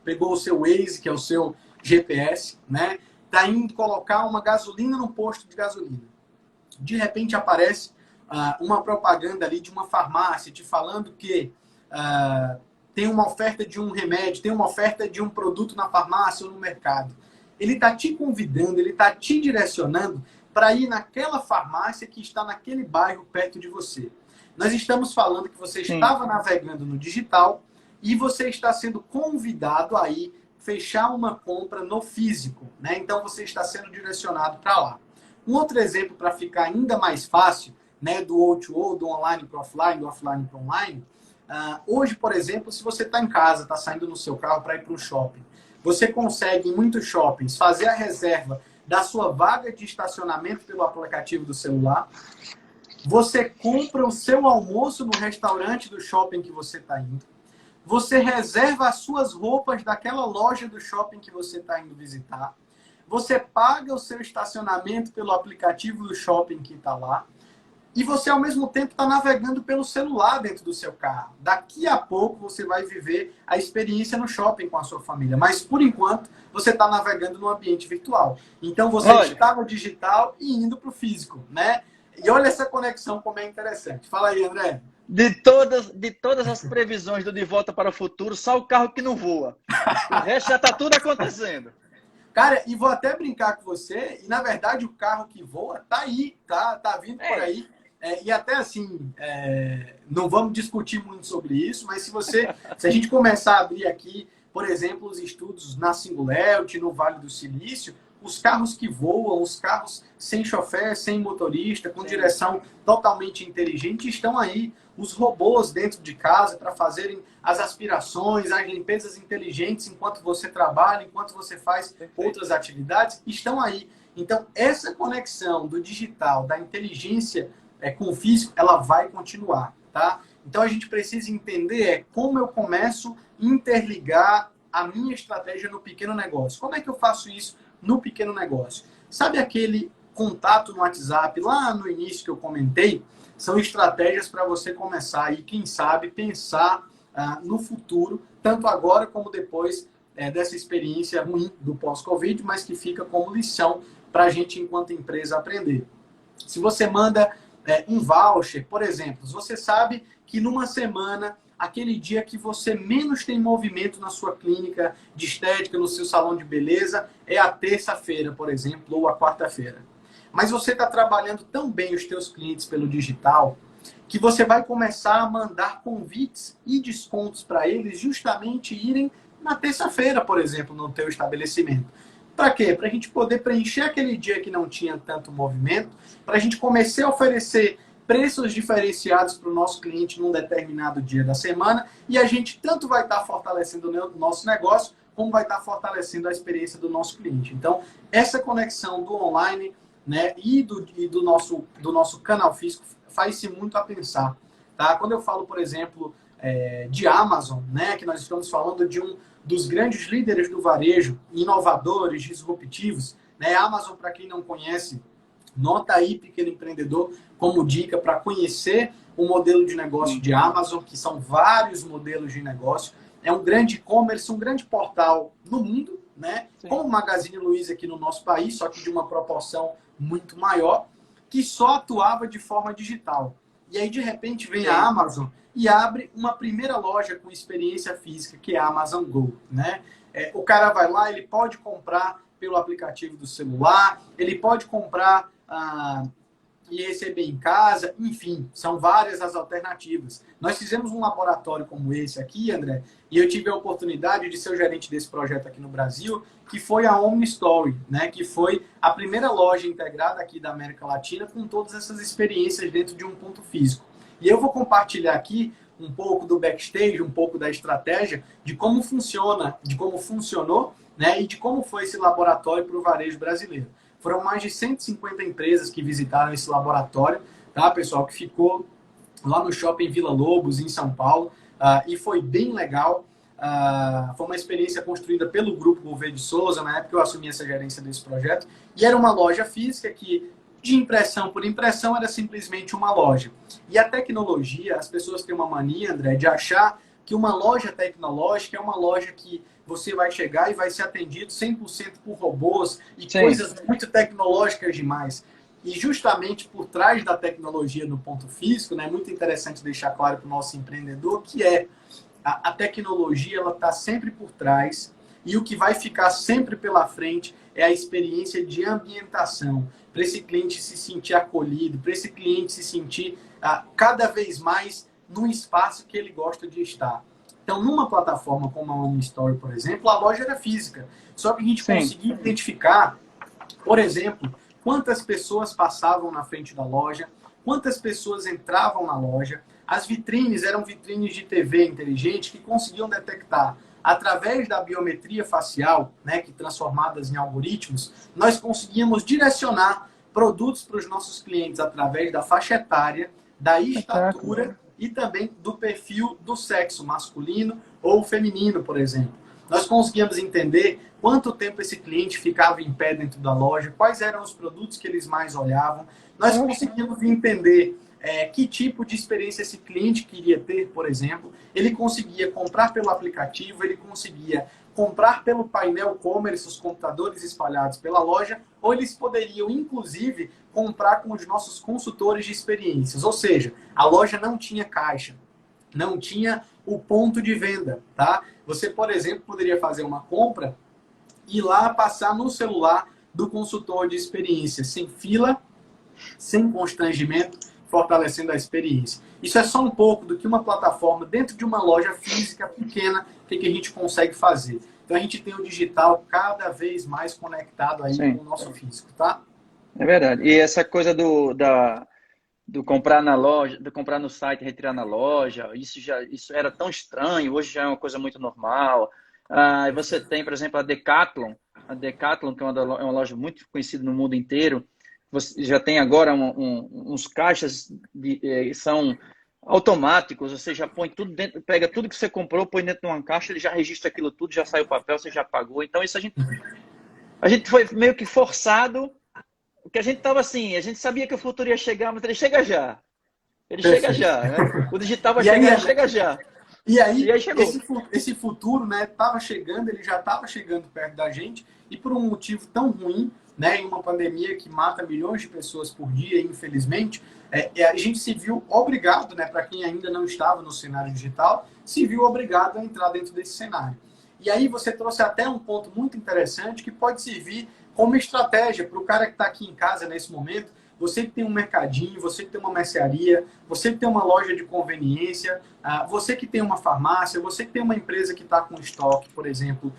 pegou o seu Waze, que é o seu GPS, né? Está indo colocar uma gasolina no posto de gasolina. De repente aparece uma propaganda ali de uma farmácia te falando que tem uma oferta de um remédio, tem uma oferta de um produto na farmácia ou no mercado. Ele está te convidando, ele está te direcionando para ir naquela farmácia que está naquele bairro perto de você. Nós estamos falando que você
sim.
estava navegando no digital e você está sendo convidado a ir fechar uma compra no físico, né? Então você está sendo direcionado para lá. Um outro exemplo para ficar ainda mais fácil, né, do O2O, do online para offline, do offline para online. Hoje, por exemplo, se você está em casa, está saindo no seu carro para ir para um shopping, você consegue em muitos shoppings fazer a reserva da sua vaga de estacionamento pelo aplicativo do celular. Você compra o seu almoço no restaurante do shopping que você está indo. Você reserva as suas roupas daquela loja do shopping que você está indo visitar. Você paga o seu estacionamento pelo aplicativo do shopping que está lá. E você, ao mesmo tempo, está navegando pelo celular dentro do seu carro. Daqui a pouco, você vai viver a experiência no shopping com a sua família. Mas, por enquanto, você está navegando no ambiente virtual. Então, você está no digital e indo para o físico, né? E olha essa conexão como é interessante. Fala aí, André.
De todas as previsões do De Volta para o Futuro, só o carro que não voa. O resto já está tudo acontecendo.
Cara, e vou até brincar com você, e na verdade o carro que voa tá aí, tá vindo por aí. E até assim, não vamos discutir muito sobre isso, mas se a gente começar a abrir aqui, por exemplo, os estudos na Singularity, no Vale do Silício, os carros que voam, os carros sem chofer, sem motorista, com direção totalmente inteligente, estão aí. Os robôs dentro de casa para fazerem as aspirações, as limpezas inteligentes enquanto você trabalha, enquanto você faz outras atividades, estão aí. Então, essa conexão do digital, da inteligência com o físico, ela vai continuar, tá? Então, a gente precisa entender como eu começo a interligar a minha estratégia no pequeno negócio. Como é que eu faço isso no pequeno negócio? Sabe aquele contato no WhatsApp, lá no início que eu comentei? São estratégias para você começar e, quem sabe, pensar no futuro, tanto agora como depois dessa experiência ruim do pós-Covid, mas que fica como lição para a gente, enquanto empresa, aprender. Se você manda um voucher, por exemplo. Você sabe que numa semana, aquele dia que você menos tem movimento na sua clínica de estética, no seu salão de beleza, é a terça-feira, por exemplo, ou a quarta-feira. Mas você está trabalhando tão bem os teus clientes pelo digital que você vai começar a mandar convites e descontos para eles justamente irem na terça-feira, por exemplo, no teu estabelecimento. Para quê? Para a gente poder preencher aquele dia que não tinha tanto movimento, para a gente começar a oferecer preços diferenciados para o nosso cliente num determinado dia da semana, e a gente tanto vai estar fortalecendo o nosso negócio, como vai estar fortalecendo a experiência do nosso cliente. Então, essa conexão do online, né, e do nosso canal físico faz-se muito a pensar. Tá? Quando eu falo, por exemplo, de Amazon, né, que nós estamos falando de um dos grandes líderes do varejo, inovadores, disruptivos, né? Amazon, para quem não conhece, nota aí, pequeno empreendedor, como dica para conhecer o modelo de negócio de Amazon, que são vários modelos de negócio. É um grande e-commerce, um grande portal no mundo, né? Como o Magazine Luiza aqui no nosso país, só que de uma proporção muito maior, que só atuava de forma digital. E aí, de repente, vem a Amazon e abre uma primeira loja com experiência física, que é a Amazon Go, né? O cara vai lá, ele pode comprar pelo aplicativo do celular, ele pode comprar e receber em casa, enfim, são várias as alternativas. Nós fizemos um laboratório como esse aqui, André, e eu tive a oportunidade de ser o gerente desse projeto aqui no Brasil, que foi a OmniStory, né, que foi a primeira loja integrada aqui da América Latina com todas essas experiências dentro de um ponto físico. E eu vou compartilhar aqui um pouco do backstage, um pouco da estratégia, de como funciona, de como funcionou, né, e de como foi esse laboratório para o varejo brasileiro. Foram mais de 150 empresas que visitaram esse laboratório, tá, pessoal? Que ficou lá no Shopping Vila Lobos, em São Paulo, e foi bem legal. Foi uma experiência construída pelo Grupo Gouveia de Souza, na época eu assumi essa gerência desse projeto, e era uma loja física que, de impressão por impressão, era simplesmente uma loja. E a tecnologia, as pessoas têm uma mania, André, de achar que uma loja tecnológica é uma loja que você vai chegar e vai ser atendido 100% por robôs e coisas muito tecnológicas demais. E justamente por trás da tecnologia no ponto físico, né, é muito interessante deixar claro para o nosso empreendedor que a tecnologia ela está sempre por trás e o que vai ficar sempre pela frente é a experiência de ambientação, para esse cliente se sentir acolhido, para esse cliente se sentir cada vez mais num espaço que ele gosta de estar. Então, numa plataforma como a OmniStory, por exemplo, a loja era física. Só que a gente conseguia identificar, por exemplo, quantas pessoas passavam na frente da loja, quantas pessoas entravam na loja. As vitrines eram vitrines de TV inteligente que conseguiam detectar, através da biometria facial, né, que transformadas em algoritmos, nós conseguíamos direcionar produtos para os nossos clientes através da faixa etária, da estatura e também do perfil do sexo masculino ou feminino, por exemplo. Nós conseguíamos entender quanto tempo esse cliente ficava em pé dentro da loja, quais eram os produtos que eles mais olhavam. Nós conseguíamos entender que tipo de experiência esse cliente queria ter, por exemplo. Ele conseguia comprar pelo aplicativo, ele conseguia comprar pelo painel commerce, os computadores espalhados pela loja, ou eles poderiam, inclusive, comprar com os nossos consultores de experiências. Ou seja, a loja não tinha caixa, não tinha o ponto de venda, tá? Você, por exemplo, poderia fazer uma compra e ir lá passar no celular do consultor de experiência, sem fila, sem constrangimento, fortalecendo a experiência. Isso é só um pouco do que uma plataforma dentro de uma loja física pequena que a gente consegue fazer. Então a gente tem o digital cada vez mais conectado aí com o nosso físico, tá?
É verdade. E essa coisa do comprar na loja, do comprar no site e retirar na loja, isso era tão estranho, hoje já é uma coisa muito normal. Você tem, por exemplo, a Decathlon, que é uma loja muito conhecida no mundo inteiro. Você já tem agora uns caixas que são automáticos, você já põe tudo dentro, pega tudo que você comprou, põe dentro de uma caixa, ele já registra aquilo tudo, já sai o papel, você já pagou. Então isso a gente foi meio que forçado, porque a gente estava assim, a gente sabia que o futuro ia chegar, mas ele chega já. Ele chega já, né? O digital vai chegar, ele chega já.
E aí,
E aí chegou.
esse futuro, né, estava chegando, ele já estava chegando perto da gente, e por um motivo tão ruim, né, em uma pandemia que mata milhões de pessoas por dia, infelizmente, a gente se viu obrigado, né, para quem ainda não estava no cenário digital, se viu obrigado a entrar dentro desse cenário. E aí você trouxe até um ponto muito interessante que pode servir como estratégia para o cara que está aqui em casa nesse momento. Você que tem um mercadinho, você que tem uma mercearia, você que tem uma loja de conveniência, você que tem uma farmácia, você que tem uma empresa que está com estoque, por exemplo,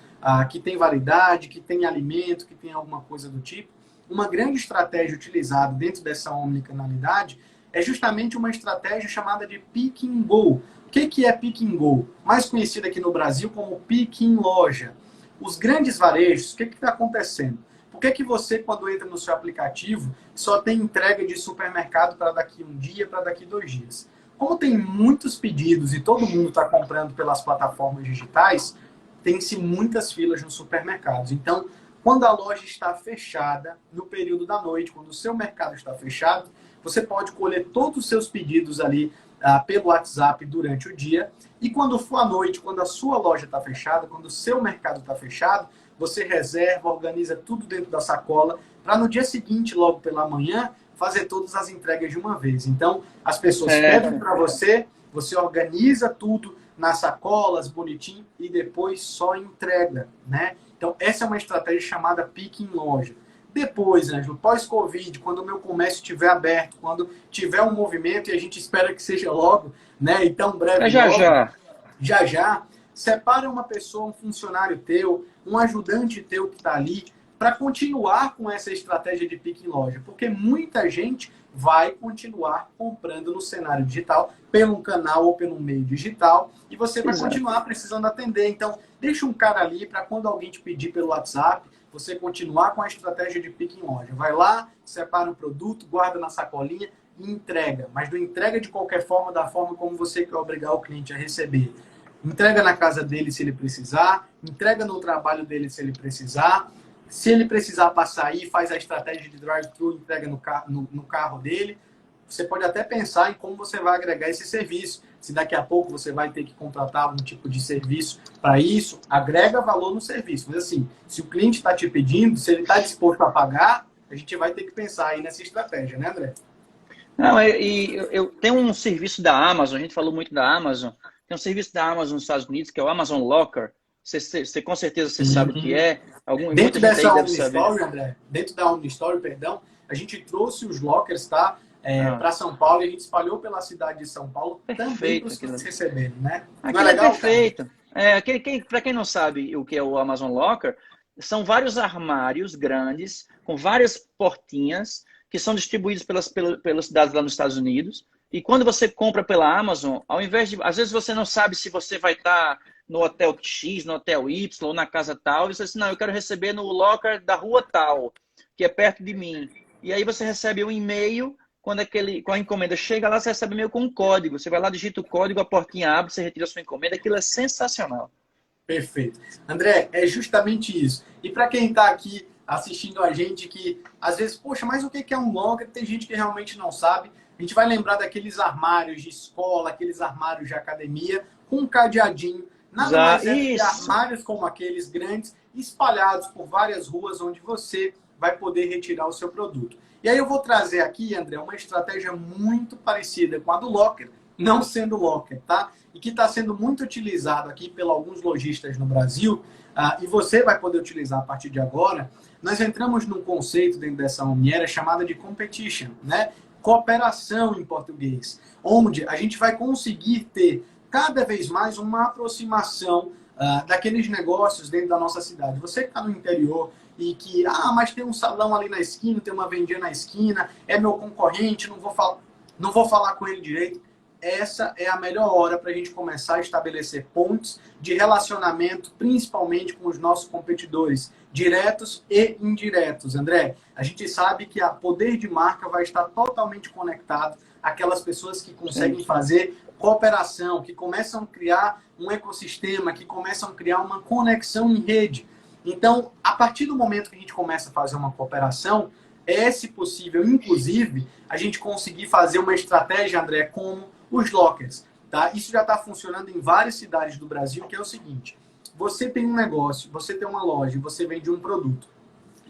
que tem validade, que tem alimento, que tem alguma coisa do tipo. Uma grande estratégia utilizada dentro dessa omnicanalidade é justamente uma estratégia chamada de Pick and Go. O que é Pick and Go? Mais conhecido aqui no Brasil como Pick em Loja. Os grandes varejos, o que está acontecendo? Por que você, quando entra no seu aplicativo, só tem entrega de supermercado para daqui um dia, para daqui 2 dias? Como tem muitos pedidos e todo mundo está comprando pelas plataformas digitais, tem-se muitas filas nos supermercados. Então, quando a loja está fechada, no período da noite, quando o seu mercado está fechado, você pode colher todos os seus pedidos ali pelo WhatsApp durante o dia. E quando for à noite, quando a sua loja está fechada, quando o seu mercado está fechado, você reserva, organiza tudo dentro da sacola, para no dia seguinte, logo pela manhã, fazer todas as entregas de uma vez. Então, as pessoas pedem para você, você organiza tudo nas sacolas, bonitinho, e depois só entrega, né? Então, essa é uma estratégia chamada Pick em Loja. Depois, Ângelo, pós-Covid, quando o meu comércio estiver aberto, quando tiver um movimento, e a gente espera que seja logo, né? Então, breve, já, separa uma pessoa, um funcionário teu, um ajudante teu que está ali, para continuar com essa estratégia de Pick em Loja. Porque muita gente vai continuar comprando no cenário digital, pelo canal ou pelo meio digital, e você vai continuar precisando atender. Então, deixa um cara ali para quando alguém te pedir pelo WhatsApp, você continuar com a estratégia de Pick em Loja. Vai lá, separa o produto, guarda na sacolinha e entrega. Mas não entrega de qualquer forma, da forma como você quer obrigar o cliente a receber. Entrega na casa dele se ele precisar, entrega no trabalho dele se ele precisar. Se ele precisar passar aí, faz a estratégia de drive-thru, entrega no carro dele. Você pode até pensar em como você vai agregar esse serviço. Se daqui a pouco você vai ter que contratar algum tipo de serviço para isso, agrega valor no serviço. Mas assim, se o cliente está te pedindo, se ele está disposto a pagar, a gente vai ter que pensar aí nessa estratégia, né, André?
Não, eu tenho um serviço da Amazon, a gente falou muito da Amazon. Tem um serviço da Amazon nos Estados Unidos, que é o Amazon Locker. Você com certeza você sabe o que é.
Dentro dessa OmniStory, André, dentro da OmniStory, perdão, a gente trouxe os lockers, tá? Para São Paulo, e a gente espalhou pela cidade de São Paulo também para os clientes receberem, né?
Aquilo é legal, perfeito. Para quem não sabe o que é o Amazon Locker, são vários armários grandes, com várias portinhas, que são distribuídos pelas cidades lá nos Estados Unidos. E quando você compra pela Amazon, ao invés de... Às vezes você não sabe se você vai estar no hotel X, no hotel Y, ou na casa tal, e você diz, não, eu quero receber no locker da rua tal, que é perto de mim. E aí você recebe um e-mail, quando a encomenda chega lá, você recebe e-mail com um código. Você vai lá, digita o código, a portinha abre, você retira a sua encomenda, aquilo é sensacional.
Perfeito. André, é justamente isso. E para quem está aqui assistindo a gente, que às vezes, poxa, mas o que é um locker? Tem gente que realmente não sabe. A gente vai lembrar daqueles armários de escola, aqueles armários de academia, com um cadeadinho. Nada mais é que armários como aqueles grandes, espalhados por várias ruas, onde você vai poder retirar o seu produto. E aí eu vou trazer aqui, André, uma estratégia muito parecida com a do locker, não sendo locker, tá? E que está sendo muito utilizado aqui por alguns lojistas no Brasil, e você vai poder utilizar a partir de agora. Nós entramos num conceito dentro dessa Omniera chamada de competition, né? Cooperação em português, onde a gente vai conseguir ter cada vez mais uma aproximação daqueles negócios dentro da nossa cidade. Você que está no interior e que, mas tem um salão ali na esquina, tem uma vendinha na esquina, é meu concorrente, não vou falar com ele direito. Essa é a melhor hora para a gente começar a estabelecer pontos de relacionamento, principalmente com os nossos competidores, diretos e indiretos. André, a gente sabe que a poder de marca vai estar totalmente conectado àquelas pessoas que conseguem fazer cooperação, que começam a criar um ecossistema, que começam a criar uma conexão em rede. Então, a partir do momento que a gente começa a fazer uma cooperação, se possível, inclusive, a gente conseguir fazer uma estratégia, André, como os lockers. tá? Isso já está funcionando em várias cidades do Brasil, que é o seguinte: você tem um negócio, você tem uma loja, você vende um produto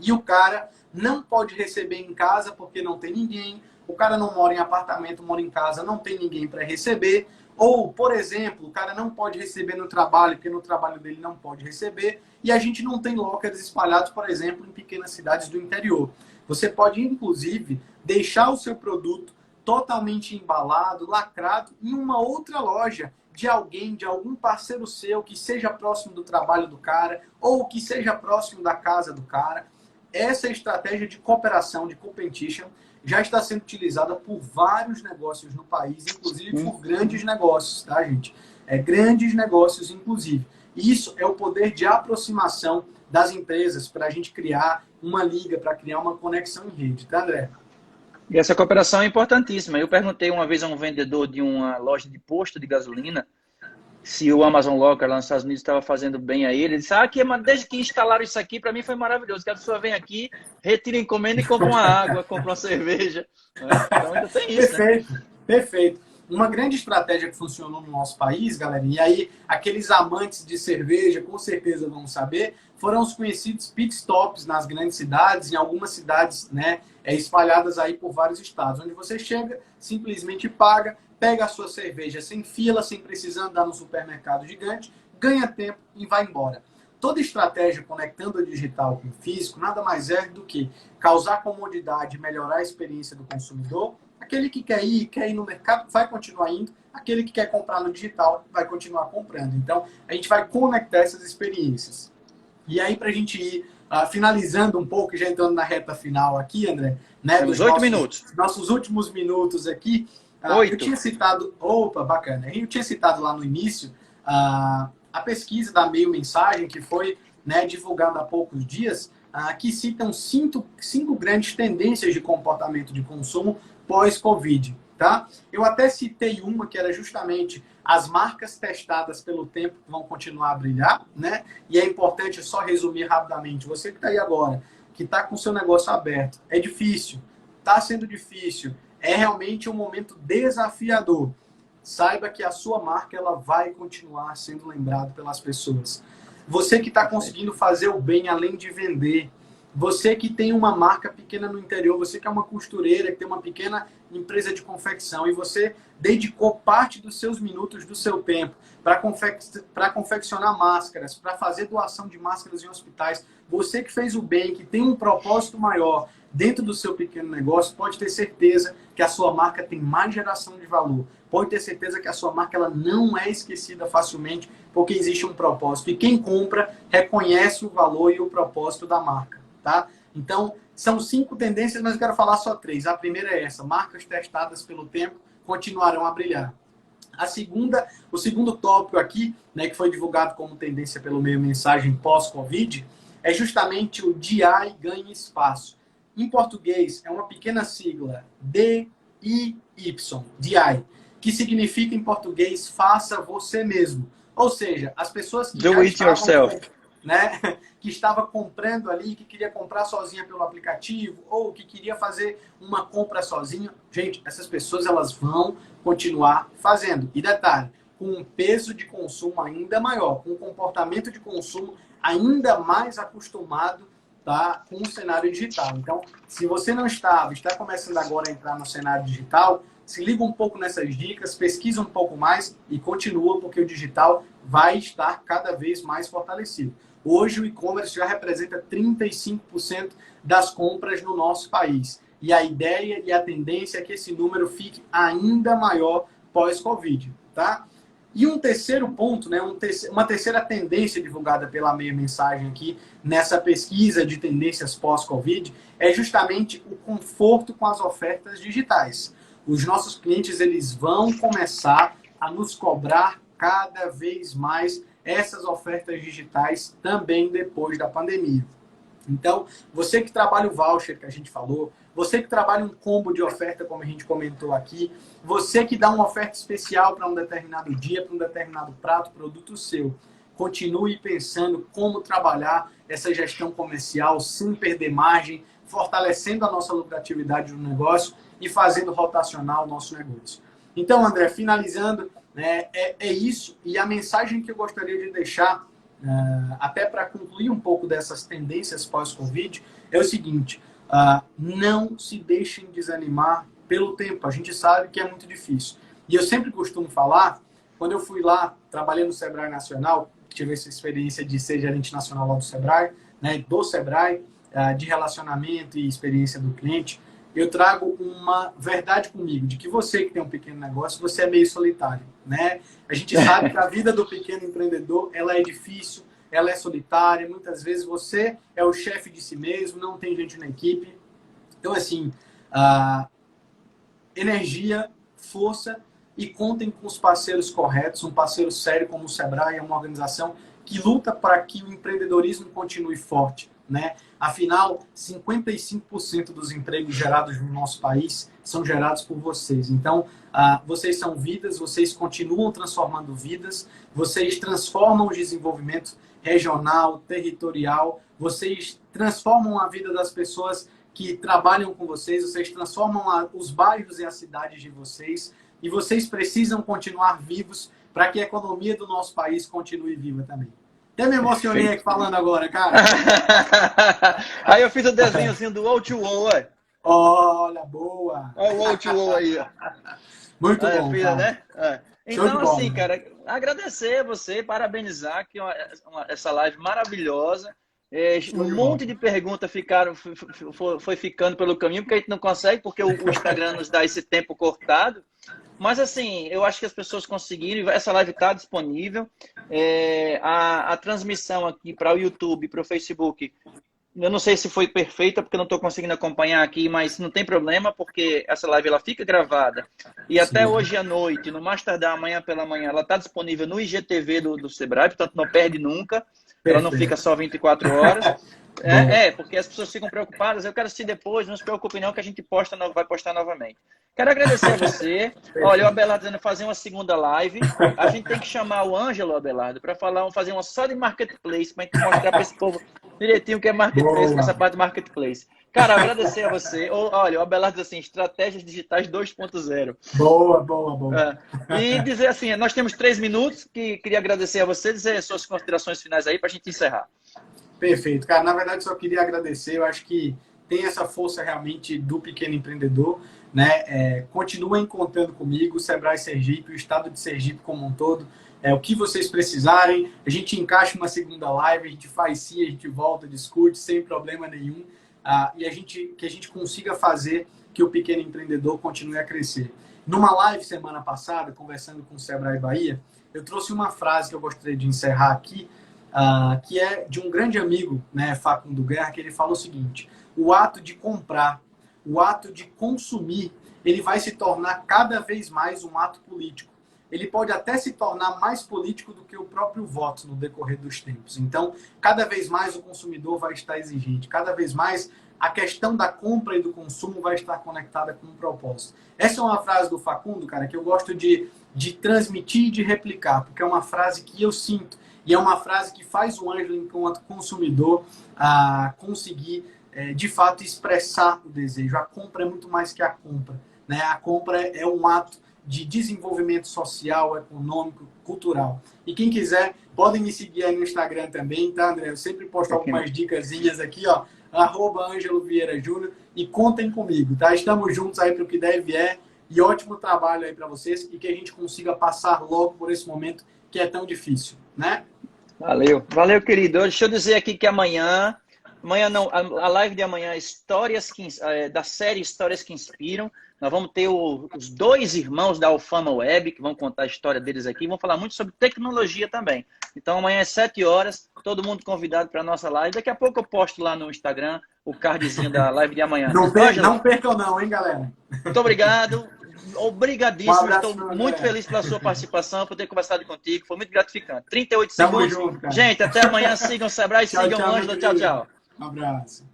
e o cara não pode receber em casa porque não tem ninguém, o cara não mora em apartamento, mora em casa, não tem ninguém para receber, ou, por exemplo, o cara não pode receber no trabalho porque no trabalho dele não pode receber, e a gente não tem lockers espalhados, por exemplo, em pequenas cidades do interior. Você pode, inclusive, deixar o seu produto totalmente embalado, lacrado, em uma outra loja de alguém, de algum parceiro seu que seja próximo do trabalho do cara ou que seja próximo da casa do cara. Essa estratégia de cooperação, de competition, já está sendo utilizada por vários negócios no país, inclusive por grandes negócios, tá, gente? Grandes negócios, inclusive. Isso é o poder de aproximação das empresas para a gente criar uma liga, para criar uma conexão em rede, tá, André?
E essa cooperação é importantíssima. Eu perguntei uma vez a um vendedor de uma loja de posto de gasolina se o Amazon Locker lá nos Estados Unidos estava fazendo bem a ele. Ele disse, desde que instalaram isso aqui, para mim foi maravilhoso. Que a pessoa vem aqui, retira a encomenda e compra uma água, compra uma cerveja. Então ainda tem isso,
perfeito, né? Perfeito. Uma grande estratégia que funcionou no nosso país, galera, e aí aqueles amantes de cerveja com certeza vão saber, foram os conhecidos pit stops nas grandes cidades, em algumas cidades, né, espalhadas aí por vários estados, onde você chega, simplesmente paga, pega a sua cerveja sem fila, sem precisar andar no supermercado gigante, ganha tempo e vai embora. Toda estratégia conectando o digital com o físico nada mais é do que causar comodidade, melhorar a experiência do consumidor. Aquele que quer ir no mercado vai continuar indo, aquele que quer comprar no digital vai continuar comprando. Então, a gente vai conectar essas experiências. E aí, para a gente ir finalizando um pouco, já entrando na reta final aqui, André, né,
temos 8 minutos.
Nossos últimos minutos aqui, eu tinha citado, bacana, eu tinha citado lá no início a pesquisa da Meio Mensagem, que foi, né, divulgada há poucos dias, que citam cinco grandes tendências de comportamento de consumo pós-Covid. Tá? Eu até citei uma que era justamente as marcas testadas pelo tempo que vão continuar a brilhar, né? E é importante só resumir rapidamente. Você que está aí agora, que está com o seu negócio aberto, é difícil, está sendo difícil, é realmente um momento desafiador. Saiba que a sua marca ela vai continuar sendo lembrada pelas pessoas. Você que está conseguindo fazer o bem além de vender, você que tem uma marca pequena no interior, você que é uma costureira, que tem uma pequena empresa de confecção e você dedicou parte dos seus minutos, do seu tempo para confeccionar máscaras, para fazer doação de máscaras em hospitais, você que fez o bem, que tem um propósito maior dentro do seu pequeno negócio, pode ter certeza que a sua marca tem mais geração de valor. Pode ter certeza que a sua marca ela não é esquecida facilmente, porque existe um propósito. E quem compra reconhece o valor e o propósito da marca. Tá? Então, são 5 tendências, mas eu quero falar só 3. A primeira é essa: marcas testadas pelo tempo continuarão a brilhar. A segunda, o segundo tópico aqui, né, que foi divulgado como tendência pelo Meio Mensagem pós-Covid, é justamente o DI ganha espaço. Em português, é uma pequena sigla, DIY, DI, que significa em português faça você mesmo. Ou seja, as pessoas que
do
já
it yourself,
né, que estava comprando ali, que queria comprar sozinha pelo aplicativo ou que queria fazer uma compra sozinha, gente, essas pessoas elas vão continuar fazendo. E detalhe, com um peso de consumo ainda maior, com um comportamento de consumo ainda mais acostumado, tá, com o cenário digital. Então, se você não está começando agora a entrar no cenário digital, se liga um pouco nessas dicas, pesquisa um pouco mais e continua, porque o digital vai estar cada vez mais fortalecido. Hoje o e-commerce já representa 35% das compras no nosso país. E a ideia e a tendência é que esse número fique ainda maior pós-Covid, tá? E um terceiro ponto, né, uma terceira tendência divulgada pela Meio Mensagem aqui nessa pesquisa de tendências pós-Covid é justamente o conforto com as ofertas digitais. Os nossos clientes eles vão começar a nos cobrar cada vez mais essas ofertas digitais também depois da pandemia. Então, você que trabalha o voucher que a gente falou, você que trabalha um combo de oferta, como a gente comentou aqui, você que dá uma oferta especial para um determinado dia, para um determinado prato, produto seu, continue pensando como trabalhar essa gestão comercial sem perder margem, fortalecendo a nossa lucratividade no negócio e fazendo rotacionar o nosso negócio. Então, André, finalizando, né, é isso. E a mensagem que eu gostaria de deixar, até para concluir um pouco dessas tendências pós-Covid, é o seguinte: não se deixem desanimar pelo tempo. A gente sabe que é muito difícil. E eu sempre costumo falar, quando eu fui lá, trabalhei no Sebrae Nacional, tive essa experiência de ser gerente nacional lá do Sebrae, né, do Sebrae, de relacionamento e experiência do cliente, eu trago uma verdade comigo, de que você que tem um pequeno negócio, você é meio solitário, né? A gente sabe que a vida do pequeno empreendedor, ela é difícil, ela é solitária, muitas vezes você é o chefe de si mesmo, não tem gente na equipe. Então, assim, energia, força e contem com os parceiros corretos. Um parceiro sério como o Sebrae é uma organização que luta para que o empreendedorismo continue forte, né? Afinal, 55% dos empregos gerados no nosso país são gerados por vocês. Então, vocês são vidas, vocês continuam transformando vidas, vocês transformam o desenvolvimento regional, territorial, vocês transformam a vida das pessoas que trabalham com vocês, vocês transformam os bairros e as cidades de vocês, e vocês precisam continuar vivos para que a economia do nosso país continue viva também. Até me emocionei aqui falando agora, cara.
Aí eu fiz o desenhozinho do O2O, ué.
Olha, boa.
Olha o O2O aí, ó.
Muito bom,
filha,
cara.
né? Então, assim, cara, agradecer a você, parabenizar que essa live maravilhosa. Um monte de perguntas foi ficando pelo caminho, porque a gente não consegue, porque o Instagram nos dá esse tempo cortado. Mas, assim, eu acho que as pessoas conseguiram. Essa live está disponível. A transmissão aqui para o YouTube, para o Facebook, eu não sei se foi perfeita, porque eu não estou conseguindo acompanhar aqui, mas não tem problema, porque essa live ela fica gravada. E até hoje à noite, no mais tardar amanhã pela manhã, ela está disponível no IGTV do Sebrae, portanto não perde nunca. Ela não fica só 24 horas. Porque as pessoas ficam preocupadas. Eu quero assistir depois, não se preocupe não, que a gente vai postar novamente. Quero agradecer a você. Olha, o Abelardo dizendo fazer uma segunda live. A gente tem que chamar o Ângelo, Abelardo, para fazer uma só de marketplace, para a gente mostrar para esse povo direitinho o que é marketplace, essa parte de marketplace. Cara, agradecer a você. Olha, o Abelardo diz assim, estratégias digitais 2.0.
Boa.
E dizer assim, nós temos 3 minutos, que queria agradecer a você, dizer suas considerações finais aí para a gente encerrar.
Perfeito. Cara, na verdade, só queria agradecer. Eu acho que tem essa força realmente do pequeno empreendedor, né? Continuem contando comigo, o Sebrae Sergipe, o estado de Sergipe como um todo. O que vocês precisarem, a gente encaixa uma segunda live, a gente faz sim, a gente volta, discute, sem problema nenhum. E que a gente consiga fazer que o pequeno empreendedor continue a crescer. Numa live semana passada, conversando com o Sebrae Bahia, eu trouxe uma frase que eu gostaria de encerrar aqui, que é de um grande amigo, né, Facundo Guerra, que ele fala o seguinte: o ato de comprar, o ato de consumir, ele vai se tornar cada vez mais um ato político. Ele pode até se tornar mais político do que o próprio voto no decorrer dos tempos. Então, cada vez mais o consumidor vai estar exigente, cada vez mais a questão da compra e do consumo vai estar conectada com um propósito. Essa é uma frase do Facundo, cara, que eu gosto de transmitir e de replicar, porque é uma frase que eu sinto, e é uma frase que faz o Ângelo, enquanto consumidor, conseguir, de fato, expressar o desejo. A compra é muito mais que a compra, né? A compra é um ato de desenvolvimento social, econômico, cultural. E quem quiser, podem me seguir aí no Instagram também, tá, André? Eu sempre posto algumas dicasinhas aqui, ó, @AngeloVieiraJúnior, e contem comigo, tá? Estamos juntos aí para o que der e vier, e ótimo trabalho aí para vocês, e que a gente consiga passar logo por esse momento que é tão difícil, né?
Valeu, querido. Deixa eu dizer aqui que amanhã não, a live de amanhã, da série Histórias que Inspiram, nós vamos ter os 2 irmãos da Alfama Web, que vão contar a história deles aqui, e vão falar muito sobre tecnologia também. Então amanhã às 7 horas, todo mundo convidado para a nossa live. Daqui a pouco eu posto lá no Instagram o cardzinho da live de amanhã.
Não percam não, hein, galera?
Muito obrigado. Obrigadíssimo. Estou muito feliz pela sua participação, por ter conversado contigo. Foi muito gratificante. 38 segundos.
Junto,
gente, até amanhã. Sigam o Sebrae, sigam o Ângelo. Tchau, tchau.
Um abraço.